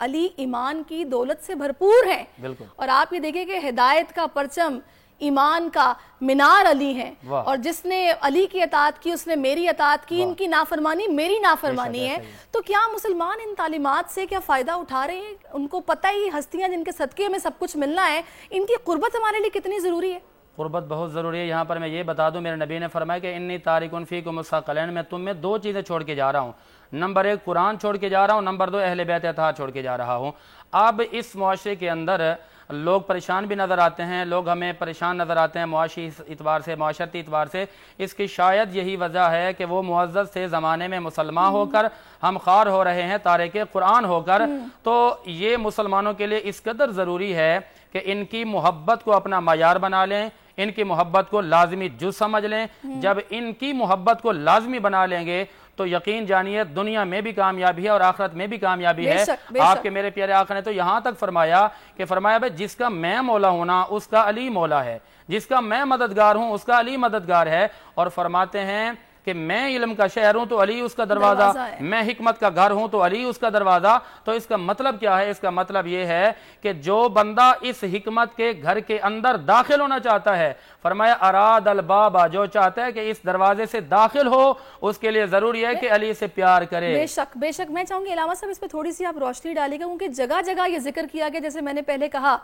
अली ईमान की दौलत से भरपूर है। बिल्कुल। और आप ये देखिए कि हिदायत का परचम, ईमान का मीनार अली है, और जिसने अली की अतात की उसने मेरी अतात की, इनकी नाफरमानी मेरी नाफरमानी है। तो क्या मुसलमान इन तालीमात से क्या फ़ायदा उठा रहे हैं? उनको पता ही हस्तियां जिनके सदक़े में सब कुछ मिलना है, इनकी कुर्बत हमारे लिए कितनी ज़रूरी है? कुर्बत बहुत ज़रूरी है। यहाँ पर मैं ये बता दूँ, मेरे नबी ने फरमाया कि इन्नी तारिकुन फ़ीकुम मुस्तक़िलन, मैं तुम में दो चीज़ें छोड़ के जा रहा हूँ। नंबर 1 कुरान छोड़ के जा रहा हूँ, नंबर 2 अहले बैत अताअत छोड़ के जा रहा हूँ। अब इस मुआशरे के अंदर लोग परेशान भी नज़र आते हैं, लोग हमें परेशान नज़र आते हैं मुआशी इतबार से, माशरती इतबार से। इसकी शायद यही वजह है कि वो मुअज़्ज़ज़ से ज़माने में मुसलमान होकर हम ख़ार हो रहे हैं तारिक कुरान होकर। तो ये मुसलमानों के लिए इस कदर ज़रूरी है कि इनकी मोहब्बत को अपना मायार बना लें, इनकी मोहब्बत को लाजमी जुज़ समझ लें। जब इनकी मोहब्बत को लाजमी बना लेंगे तो यकीन जानिए दुनिया में भी कामयाबी है और आखिरत में भी कामयाबी है। आपके मेरे प्यारे आका ने तो यहाँ तक फरमाया कि भाई जिसका मैं मौला हूं ना उसका अली मौला है, जिसका मैं मददगार हूं उसका अली मददगार है। और फरमाते हैं कि मैं इल्म का शहर हूं तो अली उसका दरवाजा, मैं हिकमत का घर हूं तो अली उसका दरवाजा। तो इसका मतलब क्या है? इसका मतलब यह है कि जो बंदा इस हिकमत के घर के अंदर दाखिल होना चाहता है, फरमाया अराद अल बाबा, जो चाहता है कि इस दरवाजे से दाखिल हो उसके लिए जरूरी है कि अली से प्यार करे। बेशक बेशक। मैं चाहूंगी इलामा साहब इस पे थोड़ी सी आप रोशनी डालिएगा, क्योंकि जगह जगह ये जिक्र किया गया, जैसे मैंने पहले कहा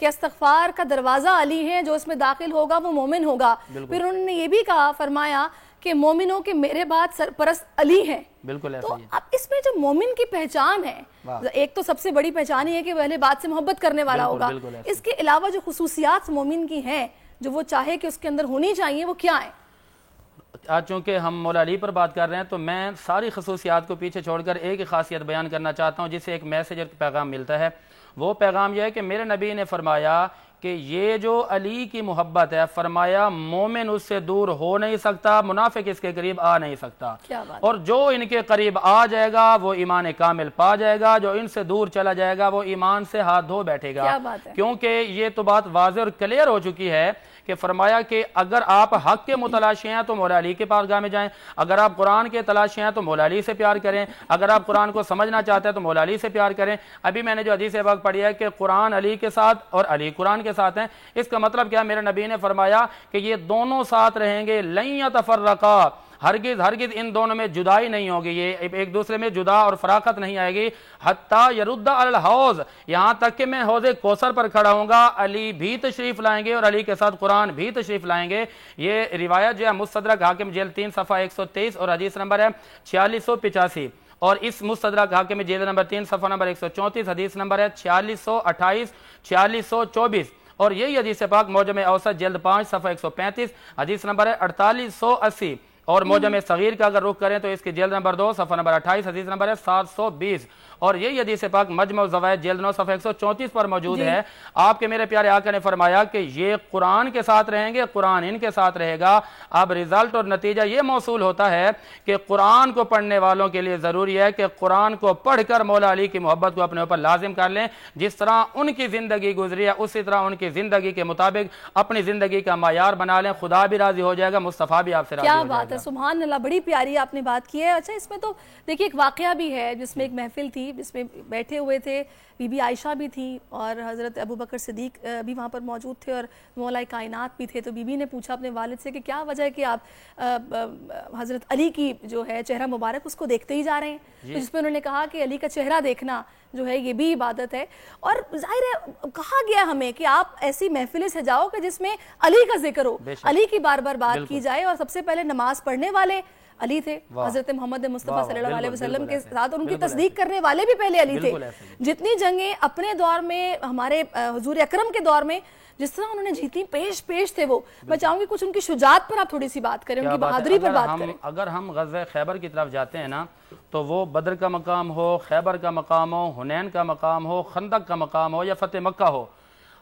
कि इस्तग़फ़ार का दरवाजा अली है, जो इसमें दाखिल होगा वो मोमिन होगा। फिर उन्होंने ये भी कहा, फरमाया कि मोमिनों के मेरे बाद सरपरस्त अली हैं। बिल्कुल ऐसा तो ही है। अब इसमें जो मोमिन की पहचान है, एक तो सबसे बड़ी पहचान ही है कि पहले बात से मोहब्बत करने वाला होगा। इसके अलावा जो खुसूसियात मोमिन की हैं जो वो चाहे कि उसके अंदर होनी चाहिए, वो क्या है? आज चूंकि हम मौला अली पर बात कर रहे हैं तो मैं सारी खसूसियात को पीछे छोड़कर एक ही खासियत बयान करना चाहता हूँ जिससे एक मैसेज और पैगाम मिलता है। वो पैगाम यह है कि मेरे नबी ने फरमाया कि ये जो अली की मोहब्बत है, फरमाया मोमिन उससे दूर हो नहीं सकता, मुनाफिक इसके करीब आ नहीं सकता। और जो इनके करीब आ जाएगा वो ईमान कामिल पा जाएगा, जो इनसे दूर चला जाएगा वो ईमान से हाथ धो बैठेगा। क्योंकि ये तो बात वाज़ेह और क्लियर हो चुकी है कि फरमाया कि अगर आप हक के मुतलाशी हैं तो मौला अली के पासगाह में जाएं, अगर आप कुरान के तलाशी हैं तो मौला अली से प्यार करें, अगर आप कुरान को समझना चाहते हैं तो मौला अली से प्यार करें। अभी मैंने जो हदीस वक्त पढ़ी है कि कुरान अली के साथ और अली कुरान के साथ हैं, इसका मतलब क्या? मेरे नबी ने फरमाया कि ये दोनों साथ रहेंगे, लन यतफर्रका, हरगिज हरगिज इन दोनों में जुदाई नहीं होगी, ये एक दूसरे में जुदा और फराकत नहीं आएगी। हत्ता यरुद्दा अल हौज, यहाँ तक कि मैं हौज़े कौसर पर खड़ा होऊंगा, अली भी तशरीफ लाएंगे और अली के साथ कुरान भी तशरीफ लाएंगे। ये रिवायत जो है मुस्तदरक हाकिम जेल 3 सफ़ा 123 और हदीस नंबर है 4685, और इस मुस्तदरक हाकिम जेल नंबर 3 सफ़ा नंबर 134 हदीस नंबर है 4628 4624। और यही हदीस पाक मौजम औसत जल्द 5 सफ़ा 135 हदीस नंबर है 4880। और मौजम सगीर का अगर रुख करें तो इसकी जेल नंबर 2 सफ़ा नंबर 28 हदीस नंबर है 720। और यही हदीस पाक मजमू ज़वाइद जेल्द 9 सफ़ा 134 पर मौजूद है। आपके मेरे प्यारे आका ने फरमाया कि ये कुरान के साथ रहेंगे, कुरान इनके साथ रहेगा। अब रिजल्ट और नतीजा ये मौसूल होता है कि कुरान को पढ़ने वालों के लिए ज़रूरी है कि कुरान को पढ़कर मौला अली की मोहब्बत को अपने ऊपर लाजिम कर लें। जिस तरह उनकी ज़िंदगी गुजरी है उसी तरह उनकी ज़िंदगी के मुताबिक अपनी ज़िंदगी का मायार बना लें, खुदा भी राज़ी हो जाएगा, मुस्तफ़ा भी आपसे राज़ी हो जाएगा। सुभान अल्लाह, बड़ी प्यारी आपने बात की है। अच्छा, इसमें तो देखिए एक वाकया भी है जिसमें एक महफिल थी थी जिसमें बैठे हुए थे, बीबी आयशा भी थी और हज़रत अबू बकर सिद्दीक भी वहाँ पर मौजूद थे और मौला कायनात भी थे। तो बीबी ने पूछा अपने वालिद से कि क्या वजह है कि आप हज़रत अली की जो है चेहरा मुबारक उसको देखते ही जा रहे हैं। तो जिसमें उन्होंने कहा कि अली का चेहरा देखना जो है ये भी इबादत है। और जाहिर है कहा गया हमें कि आप ऐसी महफिलें सजाओ कि जिसमें अली का जिक्र हो, अली की बार बार बात की जाए। और सबसे पहले नमाज पढ़ने वाले अली थे, हजरत मोहम्मद मुस्तफ़ा सल्लल्लाहु अलैहि वसल्लम के साथ, और उनकी तस्दीक करने वाले भी पहले अली थे। जितनी जंगें अपने दौर में, हमारे हुजूर अकरम के दौर में जिस तरह उन्होंने जीती, पेश थे वो, मैं चाहूंगी कुछ उनकी शुजात पर आप थोड़ी सी बात करें, उनकी बहादुरी पर बात करें। अगर हम ग़ज़वा खैबर की तरफ जाते हैं ना, तो वो बदर का मकाम हो, खैबर का मकाम हो, हुनैन का मकाम हो, खंदक का मकाम हो या फतेह मक्का हो,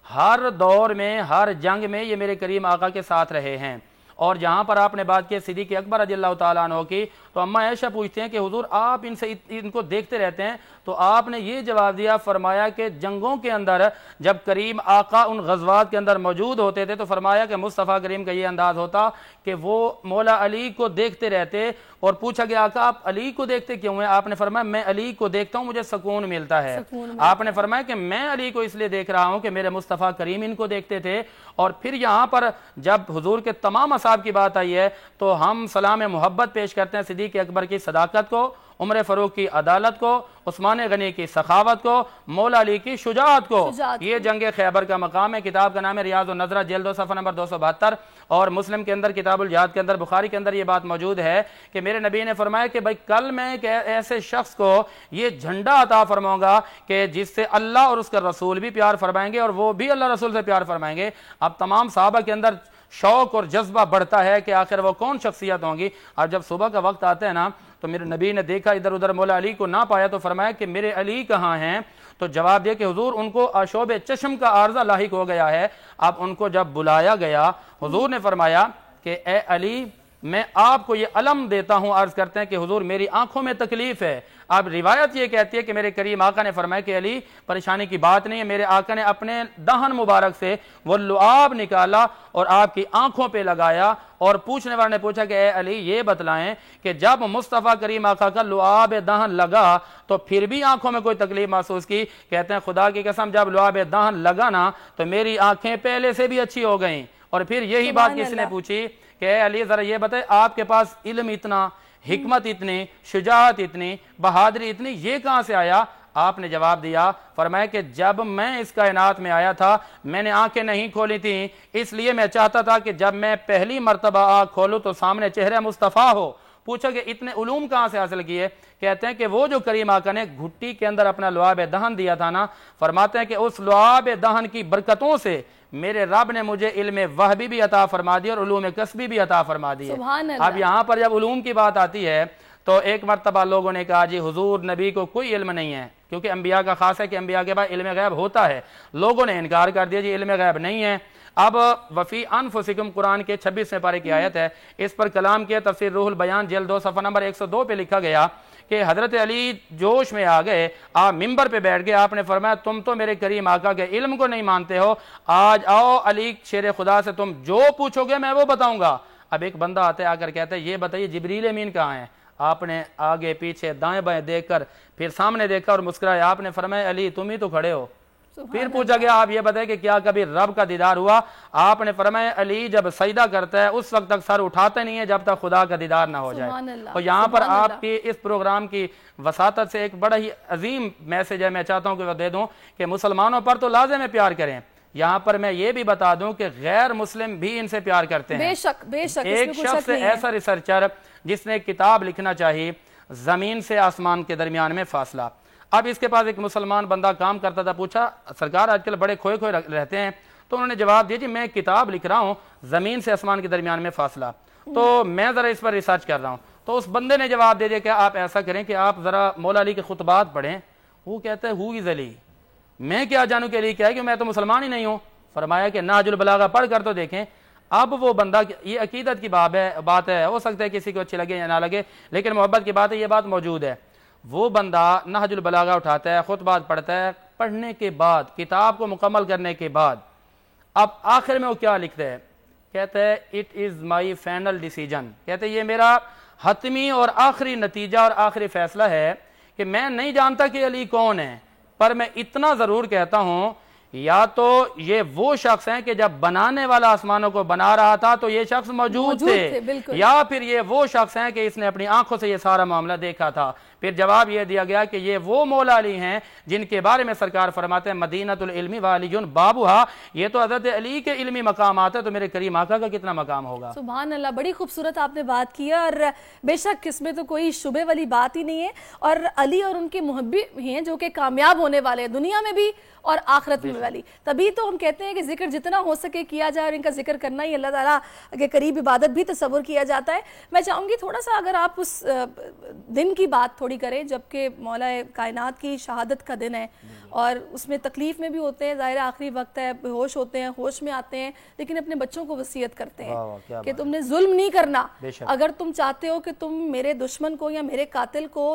हर दौर में, हर जंग में ये मेरे करीम आका के साथ रहे हैं। और जहाँ पर आपने बात की सिद्दीक़ अकबर रज़ियल्लाहु ताला अन्हु की, तो अम्मा आयशा पूछते हैं कि हुजूर आप इनको देखते रहते हैं, तो आपने ये जवाब दिया, फरमाया कि जंगों के अंदर जब करीम आका उन गज़वात के अंदर मौजूद होते थे तो फरमाया कि मुस्तफ़ा करीम का ये अंदाज़ होता कि वो मौला अली को देखते रहते। और पूछा गया आका आप अली को देखते क्यों हैं? आपने फरमाया मैं अली को देखता हूँ, मुझे सुकून मिलता है। आपने फरमाया कि मैं अली को इसलिए देख रहा हूँ कि मेरे मुस्तफ़ा करीम इनको देखते थे। और फिर यहाँ पर जब हुजूर के तमाम असहाब की बात आई है तो हम सलाम मोहब्बत पेश करते हैं सिद्दीक़ अकबर की सदाकत को, उमर फ़ारूक की अदालत को, उस्मान गनी की सखावत को, मौला अली की शुजाअत को। ये जंग खैबर का मकाम है। किताब का नाम है रियाज़ उन नज़रा, जल्द सफ़ा नंबर 272, और मुस्लिम के अंदर किताबुल जिहाद के अंदर, बुखारी के अंदर ये बात मौजूद है कि मेरे नबी ने फरमाया कि भाई कल मैं एक ऐसे शख्स को ये झंडा अता फरमाऊंगा कि जिससे अल्लाह और उसका रसूल भी प्यार फरमाएंगे और वो भी अल्लाह रसूल से प्यार फरमाएंगे। अब तमाम सहाबा के अंदर शौक और जज्बा बढ़ता है कि आखिर वो कौन शख्सियत होंगी। और जब सुबह का वक्त आता है ना, तो मेरे नबी ने देखा इधर उधर मौला अली को ना पाया, तो फरमाया कि मेरे अली कहाँ हैं? तो जवाब दिया कि हुजूर उनको आशोब चश्म का आर्जा लाहिक हो गया है। अब उनको जब बुलाया गया, हुजूर ने फरमाया कि ए अली, मैं आपको ये अलम देता हूं। अर्ज करते हैं कि हुजूर मेरी आंखों में तकलीफ है। अब रिवायत ये कहती है कि मेरे करीम आका ने फरमाया कि अली परेशानी की बात नहीं है। मेरे आका ने अपने दहन मुबारक से वो लुआब निकाला और आपकी आंखों पे लगाया। और पूछने वाले ने पूछा कि ए अली ये बतलाएं कि जब मुस्तफ़ा करीम आका का लुआब दहन लगा तो फिर भी आंखों में कोई तकलीफ महसूस की? कहते हैं खुदा की कसम जब लुआब दहन लगा ना तो मेरी आंखें पहले से भी अच्छी हो गई। और फिर यही बात किसने पूछी कि अली जरा ये बताए आपके पास इल्म इतना, हिकमत इतनी, शुजाअत इतनी, बहादुरी इतनी, ये कहां से आया? आपने जवाब दिया, फरमाया कि जब मैं इस कायनात में आया था मैंने आंखें नहीं खोली थी, इसलिए मैं चाहता था कि जब मैं पहली मर्तबा आंख खोलूं तो सामने चेहरा मुस्तफ़ा हो। पूछा कि इतने उलूम कहां से हासिल किए? कहते हैं कि वो जो करीम आका ने घुट्टी के अंदर अपना लुआब दहन दिया था ना, फरमाते हैं कि उस लुआब दहन की बरकतों से मेरे रब ने मुझे इल्म वहबी भी अता फरमा दी और उलूम कसबी भी अता फरमा दी है। अब यहाँ पर जब उलूम की बात आती है तो एक मर्तबा लोगों ने कहा जी हुजूर नबी को कोई इल्म नहीं है, क्योंकि अंबिया का खास है कि अंबिया के पास इल्म गैब होता है। लोगों ने इनकार कर दिया जी इल्म गैब नहीं है। अब वफ़ी अनफुसिकुम कुरान के 26वें पारे की आयत है, इस पर कलाम किया तफसीर रूहुल बयान जल्द 2 सफ़ा नंबर 102 पे लिखा गया कि हजरत अली जोश में आ गए, आप मिंबर पे बैठ गए, आपने फरमाया तुम तो मेरे करीम आका के इल्म को नहीं मानते हो, आज आओ अली शेर खुदा से तुम जो पूछोगे मैं वो बताऊंगा। अब एक बंदा आता है आकर कहता है ये बताइए जिब्रील अमीन कहाँ है? आपने आगे पीछे दाएं बाएं देखकर फिर सामने देखा और मुस्कुराया। आपने फरमाया अली तुम ही तो खड़े हो। फिर पूछा गया आप ये बताए कि क्या कभी रब का दीदार हुआ? आपने फरमाया अली जब सजदा करता है उस वक्त तक सर उठाते नहीं है जब तक खुदा का दीदार ना हो जाए। और यहाँ पर आपकी इस प्रोग्राम की वसातत से एक बड़ा ही अजीम मैसेज है, मैं चाहता हूँ कि वह दे दूँ कि मुसलमानों पर तो लाज़िम है प्यार करें। यहाँ पर मैं ये भी बता दूं कि गैर मुस्लिम भी इनसे प्यार करते हैं। बेशक बेशक। एक शख्स ऐसा रिसर्चर जिसने किताब लिखना चाहिए जमीन से आसमान के दरमियान में फासला। अब इसके पास एक मुसलमान बंदा काम करता था, पूछा सरकार आजकल बड़े खोए खोए रहते हैं, तो उन्होंने जवाब दिया जी मैं किताब लिख रहा हूँ जमीन से आसमान के दरमियान में फासला, तो मैं जरा इस पर रिसर्च कर रहा हूँ। तो उस बंदे ने जवाब दे दिया कि आप ऐसा करें कि आप जरा मौला अली के खुतबात पढ़ें। वो कहता है हु इज़ अली, मैं क्या जानूं कि अली क्या है, कि मैं तो मुसलमान ही नहीं हूं। फरमाया कि नाजुल बलागा पढ़ कर तो देखें। अब वो बंदा, ये अकीदत की बात है, हो सकता है किसी को अच्छी लगे या ना लगे, लेकिन मोहब्बत की बात है, ये बात मौजूद है। वो बंदा नहजुल बलागा उठाता है, खुतबात पढ़ता है, पढ़ने के बाद किताब को मुकम्मल करने के बाद अब आखिर में वो क्या लिखता है? कहता है it is my final decision, कहते ये मेरा हतमी और आखिरी नतीजा और आखिरी फैसला है कि मैं नहीं जानता कि अली कौन है, पर मैं इतना ज़रूर कहता हूँ, या तो ये वो शख्स हैं कि जब बनाने वाला आसमानों को बना रहा था तो ये शख्स मौजूद थे, या फिर ये वो शख्स हैं कि इसने अपनी आंखों से ये सारा मामला देखा था। फिर जवाब ये दिया गया कि ये वो मौला अली हैं जिनके बारे में सरकार फरमाते हैं मदीनतुल इल्मी वालिजुन बाबुहा, ये तो हज़रत अली के इल्मी मकाम आते, तो मेरे करीम आका का कितना मकाम होगा। सुभान अल्लाह, बड़ी खूबसूरत आपने बात की है और बेशक इसमें तो कोई शुबे वाली बात ही नहीं है। और अली और उनके मुहब्बी हैं जो कि कामयाब होने वाले हैं दुनिया में भी और आखिरत में वाली। तभी तो हम कहते हैं कि जिक्र जितना हो सके किया जाए और इनका जिक्र करना ही अल्लाह ताला के करीब इबादत भी तसव्वुर किया जाता है। मैं चाहूँगी थोड़ा सा अगर आप उस दिन की बात थोड़ी करें जबकि मौला कायनात की शहादत का दिन है और उसमें तकलीफ में भी होते हैं, ज़ाहिर आखिरी वक्त है, बेहोश होते हैं, होश में आते हैं, लेकिन अपने बच्चों को वसीयत करते हैं कि तुमने जुल्म नहीं करना, अगर तुम चाहते हो कि तुम मेरे दुश्मन को या मेरे कातिल को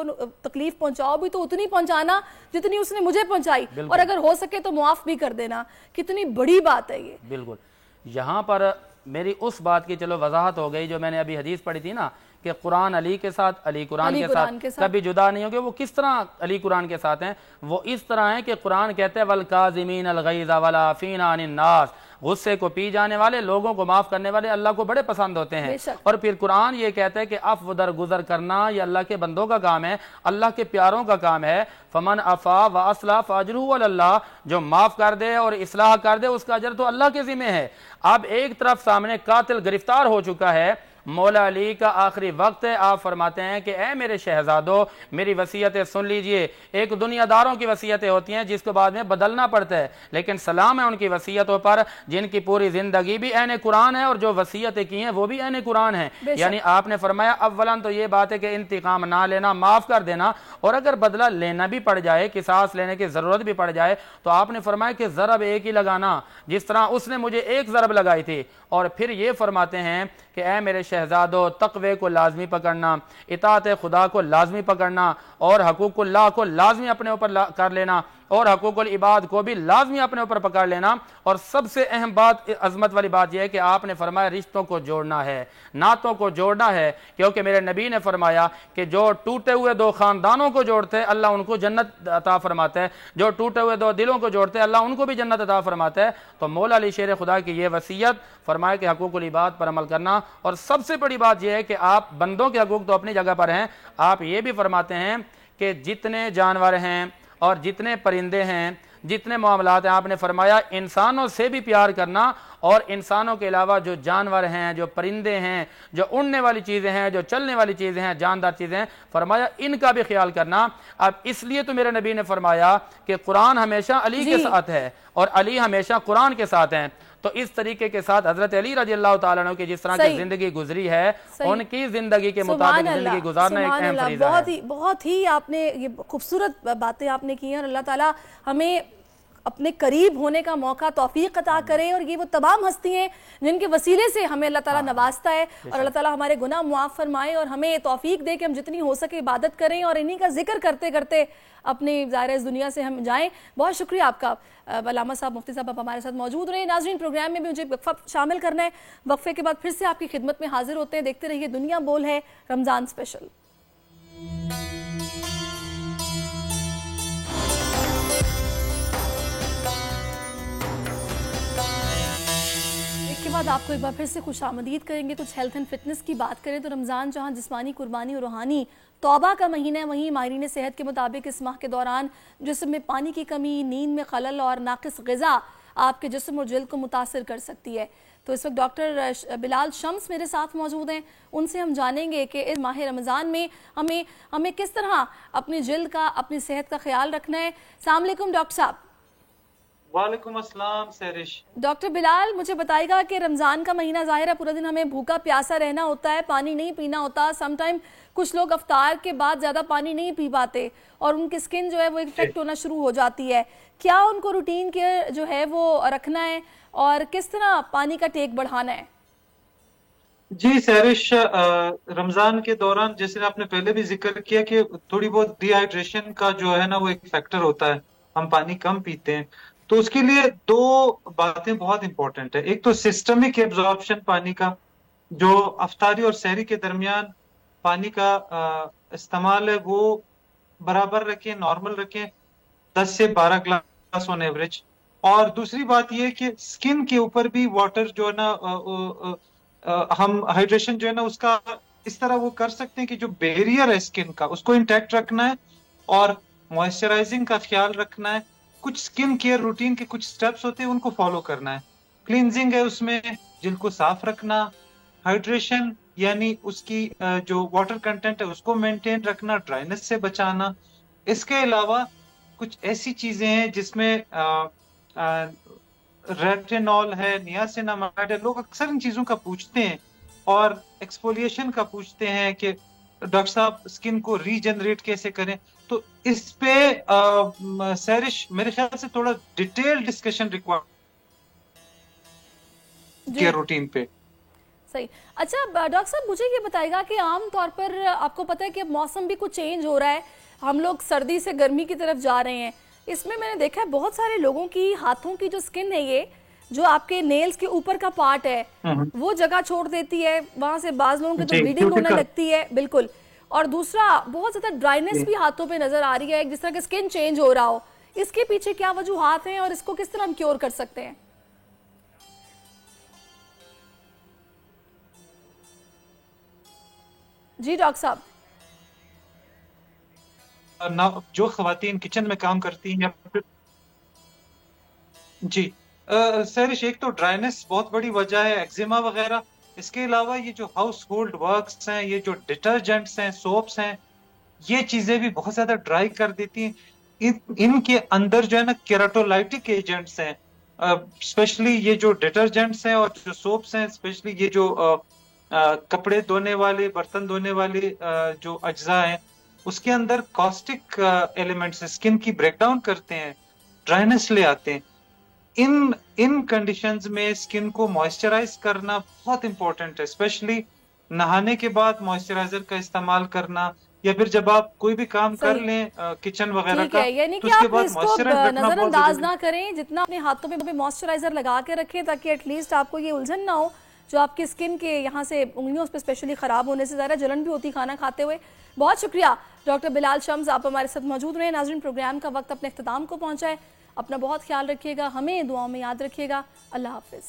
तकलीफ पहुंचाओ भी तो उतनी पहुंचाना जितनी उसने मुझे पहुंचाई, और अगर हो सके तो मुआफ भी कर देना। कितनी बड़ी बात है ये। बिल्कुल, यहाँ पर मेरी उस बात की चलो वजाहत हो गई जो मैंने अभी हदीस पढ़ी थी ना कि कुरान अली के साथ, अली कुरान के साथ कभी जुदा नहीं होंगे। वो किस तरह अली कुरान के साथ हैं? वो इस तरह हैं कि कुरान कहते हैं वल काज़िमीन अल गैज़ वल आफ़ीना अनिन नास, गुस्से को पी जाने वाले, लोगों को माफ करने वाले अल्लाह को बड़े पसंद होते हैं। और फिर कुरान ये कहता है कि अफ़ दरगुजर करना ये अल्लाह के बंदों का काम है, अल्लाह के प्यारों का काम है। फमन अफ़ा व असला फ़अजरुहु अल्लाह, जो माफ कर दे और इस्लाह कर दे उसका अजर तो अल्लाह के ज़िम्मे है। अब एक तरफ सामने कातिल गिरफ्तार हो चुका है, मौला अली का आखिरी वक्त है, आप फरमाते हैं कि ए मेरे शहजादों मेरी वसीयतें सुन लीजिए। एक दुनियादारों की वसीयतें होती हैं जिसको बाद में बदलना पड़ता है, लेकिन सलाम है उनकी वसीयतों पर जिनकी पूरी जिंदगी भी ऐन कुरान है और जो वसीयतें की हैं वो भी ऐन कुरान है। यानी आपने फरमाया अव्वलन तो ये बात है कि इंतकाम ना लेना, माफ कर देना, और अगर बदला लेना भी पड़ जाए, किसास लेने की जरूरत भी पड़ जाए, तो आपने फरमाया कि जरब एक ही लगाना जिस तरह उसने मुझे एक जरब लगाई थी। और फिर ये फरमाते हैं कि ए मेरे शहजादों तक़वे को लाजमी पकड़ना, इताअत खुदा को लाजमी पकड़ना, और हकूकुल्लाह को लाजमी अपने ऊपर कर लेना, और हकूकुल इबाद को भी लाजमी अपने ऊपर पकड़ लेना। और सबसे अहम बात, अजमत वाली बात यह है कि आपने फरमाया रिश्तों को जोड़ना है, नातों को जोड़ना है, क्योंकि मेरे नबी ने फरमाया कि जो टूटे हुए दो खानदानों को जोड़ते हैं अल्लाह उनको जन्नत अता फरमाता है, जो टूटे हुए दो दिलों को जोड़ते हैं अल्लाह उनको भी जन्नत अता फरमाता है। तो मौला अली शेर खुदा की ये वसीयत फरमाया कि हकूकुल इबाद पर अमल करना। और सबसे बड़ी बात यह है कि आप बंदों के हकूक तो अपनी जगह पर हैं, आप ये भी फरमाते हैं कि जितने जानवर हैं और जितने परिंदे हैं, जितने मामलात हैं, आपने फरमाया इंसानों से भी प्यार करना, और इंसानों के अलावा जो जानवर हैं, जो परिंदे हैं, जो उड़ने वाली चीज़ें हैं, जो चलने वाली चीज़ें हैं, जानदार चीज़ें हैं, फरमाया इनका भी ख्याल करना। अब इसलिए तो मेरे नबी ने फरमाया कि कुरान हमेशा अली के साथ है और अली हमेशा कुरान के साथ हैं। तो इस तरीके के साथ हजरत अली रजी अल्लाह तआला अन्हु की जिस तरह की जिंदगी गुजरी है, उनकी जिंदगी के मुताबिक जिंदगी गुजारना एक अहम फरीज़ा है। बहुत ही आपने ये खूबसूरत बातें आपने की हैं, और अल्लाह ताला हमें अपने करीब होने का मौका तौफीक अता करे, और ये वो तमाम हस्ती हैं जिनके वसीले से हमें अल्लाह ताला नवाजता है, और अल्लाह ताला हमारे गुनाह मुआफ़ फरमाए और हमें तौफीक दे कि हम जितनी हो सके इबादत करें और इन्हीं का जिक्र करते करते अपनी ज़ाहिर इस दुनिया से हम जाएं। बहुत शुक्रिया आपका अल्लामा साहब, मुफ्ती साहब, आप हमारे साथ मौजूद रहे। नाज़रीन, प्रोग्राम में भी मुझे वक्फा शामिल करना है, वक्फे के बाद फिर से आपकी खिदमत में हाजिर होते हैं। देखते रहिए दुनिया बोल है रमज़ान स्पेशल। बाद आपको एक बार फिर से खुशामदीद करेंगे। कुछ हेल्थ एंड फिटनेस की बात करें तो रमज़ान जहां जिस्मानी कुर्बानी और रूहानी तौबा का महीना है, वहीं माहिरीन सेहत के मुताबिक इस माह के दौरान जिस्म में पानी की कमी, नींद में खलल और नाक़िस ग़िज़ा आपके जिस्म और जल्द को मुतासर कर सकती है। तो इस वक्त डॉक्टर बिलाल शम्स मेरे साथ मौजूद हैं, उनसे हम जानेंगे कि इस माह रमज़ान में हमें किस तरह अपनी जल्द का, अपनी सेहत का ख्याल रखना है। अस्सलाम वालेकुम डॉक्टर साहब। वालेकुम अस्सलाम सरिश। डॉक्टर बिलाल, मुझे बताइएगा कि रमज़ान का महीना ज़ाहिर है पूरा दिन हमें भूखा प्यासा रहना होता है, पानी नहीं पीना होता। समटाइम कुछ लोग अफ्तार के बाद ज़्यादा पानी नहीं पी पाते और उनकी स्किन जो है वो इफेक्ट होना शुरू हो जाती है। क्या उनको रूटीन केयर जो है वो रखना है और किस तरह पानी का टेक बढ़ाना है? जी सरिश, रमज़ान के दौरान जैसे आपने पहले भी जिक्र किया कि थोड़ी बहुत डिहाइड्रेशन का जो है ना वो एक फैक्टर होता है, हम पानी कम पीते हैं। तो उसके लिए दो बातें बहुत इंपॉर्टेंट है। एक तो सिस्टमिक एब्जॉर्प्शन पानी का, जो अफ्तारी और सहरी के दरमियान पानी का इस्तेमाल है वो बराबर रखें, नॉर्मल रखें, 10 से 12 ग्लास ऑन एवरेज। और दूसरी बात ये कि स्किन के ऊपर भी वाटर जो है ना हम हाइड्रेशन जो है ना उसका इस तरह वो कर सकते हैं कि जो बैरियर है स्किन का उसको इंटैक्ट रखना है और मॉइस्चराइजिंग का ख्याल रखना है। कुछ स्किन केयर रूटीन के कुछ स्टेप्स होते हैं उनको फॉलो करना है। क्लींजिंग है, उसमें जिल्द को साफ रखना, हाइड्रेशन यानी उसकी जो वाटर कंटेंट है उसको मेंटेन रखना, ड्राइनेस से बचाना। इसके अलावा कुछ ऐसी चीजें हैं जिसमें रेटिनॉल है, नियासिनामाइड है, लोग अक्सर इन चीजों का पूछते हैं और एक्सफोलिएशन का पूछते हैं कि डॉक्टर साहब स्किन को रीजनरेट कैसे करें। तो इस पे सैरिश मेरे ख्याल से थोड़ा detail discussion required care routine पे। सही। अच्छा डॉक्टर साहब मुझे ये बताएगा कि आम तौर पर आपको पता है कि अब मौसम भी कुछ चेंज हो रहा है, हम लोग सर्दी से गर्मी की तरफ जा रहे हैं। इसमें मैंने देखा है बहुत सारे लोगों की हाथों की जो स्किन है, ये जो आपके नेल्स के ऊपर का पार्ट है वो जगह छोड़ देती है, वहां से बाज लोगों की तो ब्लीडिंग होने लगती है। बिल्कुल। और दूसरा बहुत ज्यादा ड्राइनेस भी हाथों पे नजर आ रही है, जिस तरह का स्किन चेंज हो रहा हो। इसके पीछे क्या वजूहात हैं और इसको किस तरह हम क्योर कर सकते हैं? जी डॉक्टर साहब। जो खवातीन किचन में काम करती हैं जी सैरिश, एक तो ड्राइनेस बहुत बड़ी वजह है, एक्जिमा वगैरह। इसके अलावा ये जो हाउस होल्ड वर्क्स हैं, ये जो डिटर्जेंट्स हैं, सोप्स हैं, ये चीजें भी बहुत ज्यादा ड्राई कर देती हैं। इनके अंदर जो है ना केराटोलाइटिक एजेंट्स हैं, स्पेशली ये जो डिटर्जेंट्स हैं और जो सोप्स हैं, स्पेशली ये जो कपड़े धोने वाले, बर्तन धोने वाले जो अज्जा हैं, उसके अंदर कॉस्टिक एलिमेंट्स स्किन की ब्रेकडाउन करते हैं, ड्राइनेस ले आते हैं। इन कंडीशंस में स्किन को मॉइस्चराइज करना बहुत इंपॉर्टेंट है, स्पेशली नहाने के बाद मॉइस्चराइजर का इस्तेमाल करना, या फिर जब आप कोई भी काम कर लें किचन वगैरह का, यानी तो कि उसके आप बाद इसको नजरअंदाज ना करें, जितना अपने हाथों में मॉइस्चराइजर लगा के रखें ताकि एटलीस्ट आपको ये उलझन ना हो जो आपकी स्किन के यहाँ से उंगलियों पे स्पेशली खराब होने से ज़्यादा जलन भी होती खाना खाते हुए। बहुत शुक्रिया डॉक्टर बिलाल शम्स, आप हमारे साथ मौजूद रहे। नाज़रीन, प्रोग्राम का वक्त अपने इख्तिताम को पहुँचा है। अपना बहुत ख्याल रखिएगा, हमें दुआओं में याद रखिएगा। अल्लाह हाफिज़।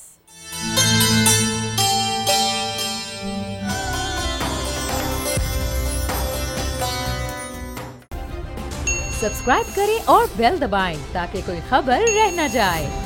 सब्सक्राइब करें और बेल दबाएं ताकि कोई खबर रह न जाए।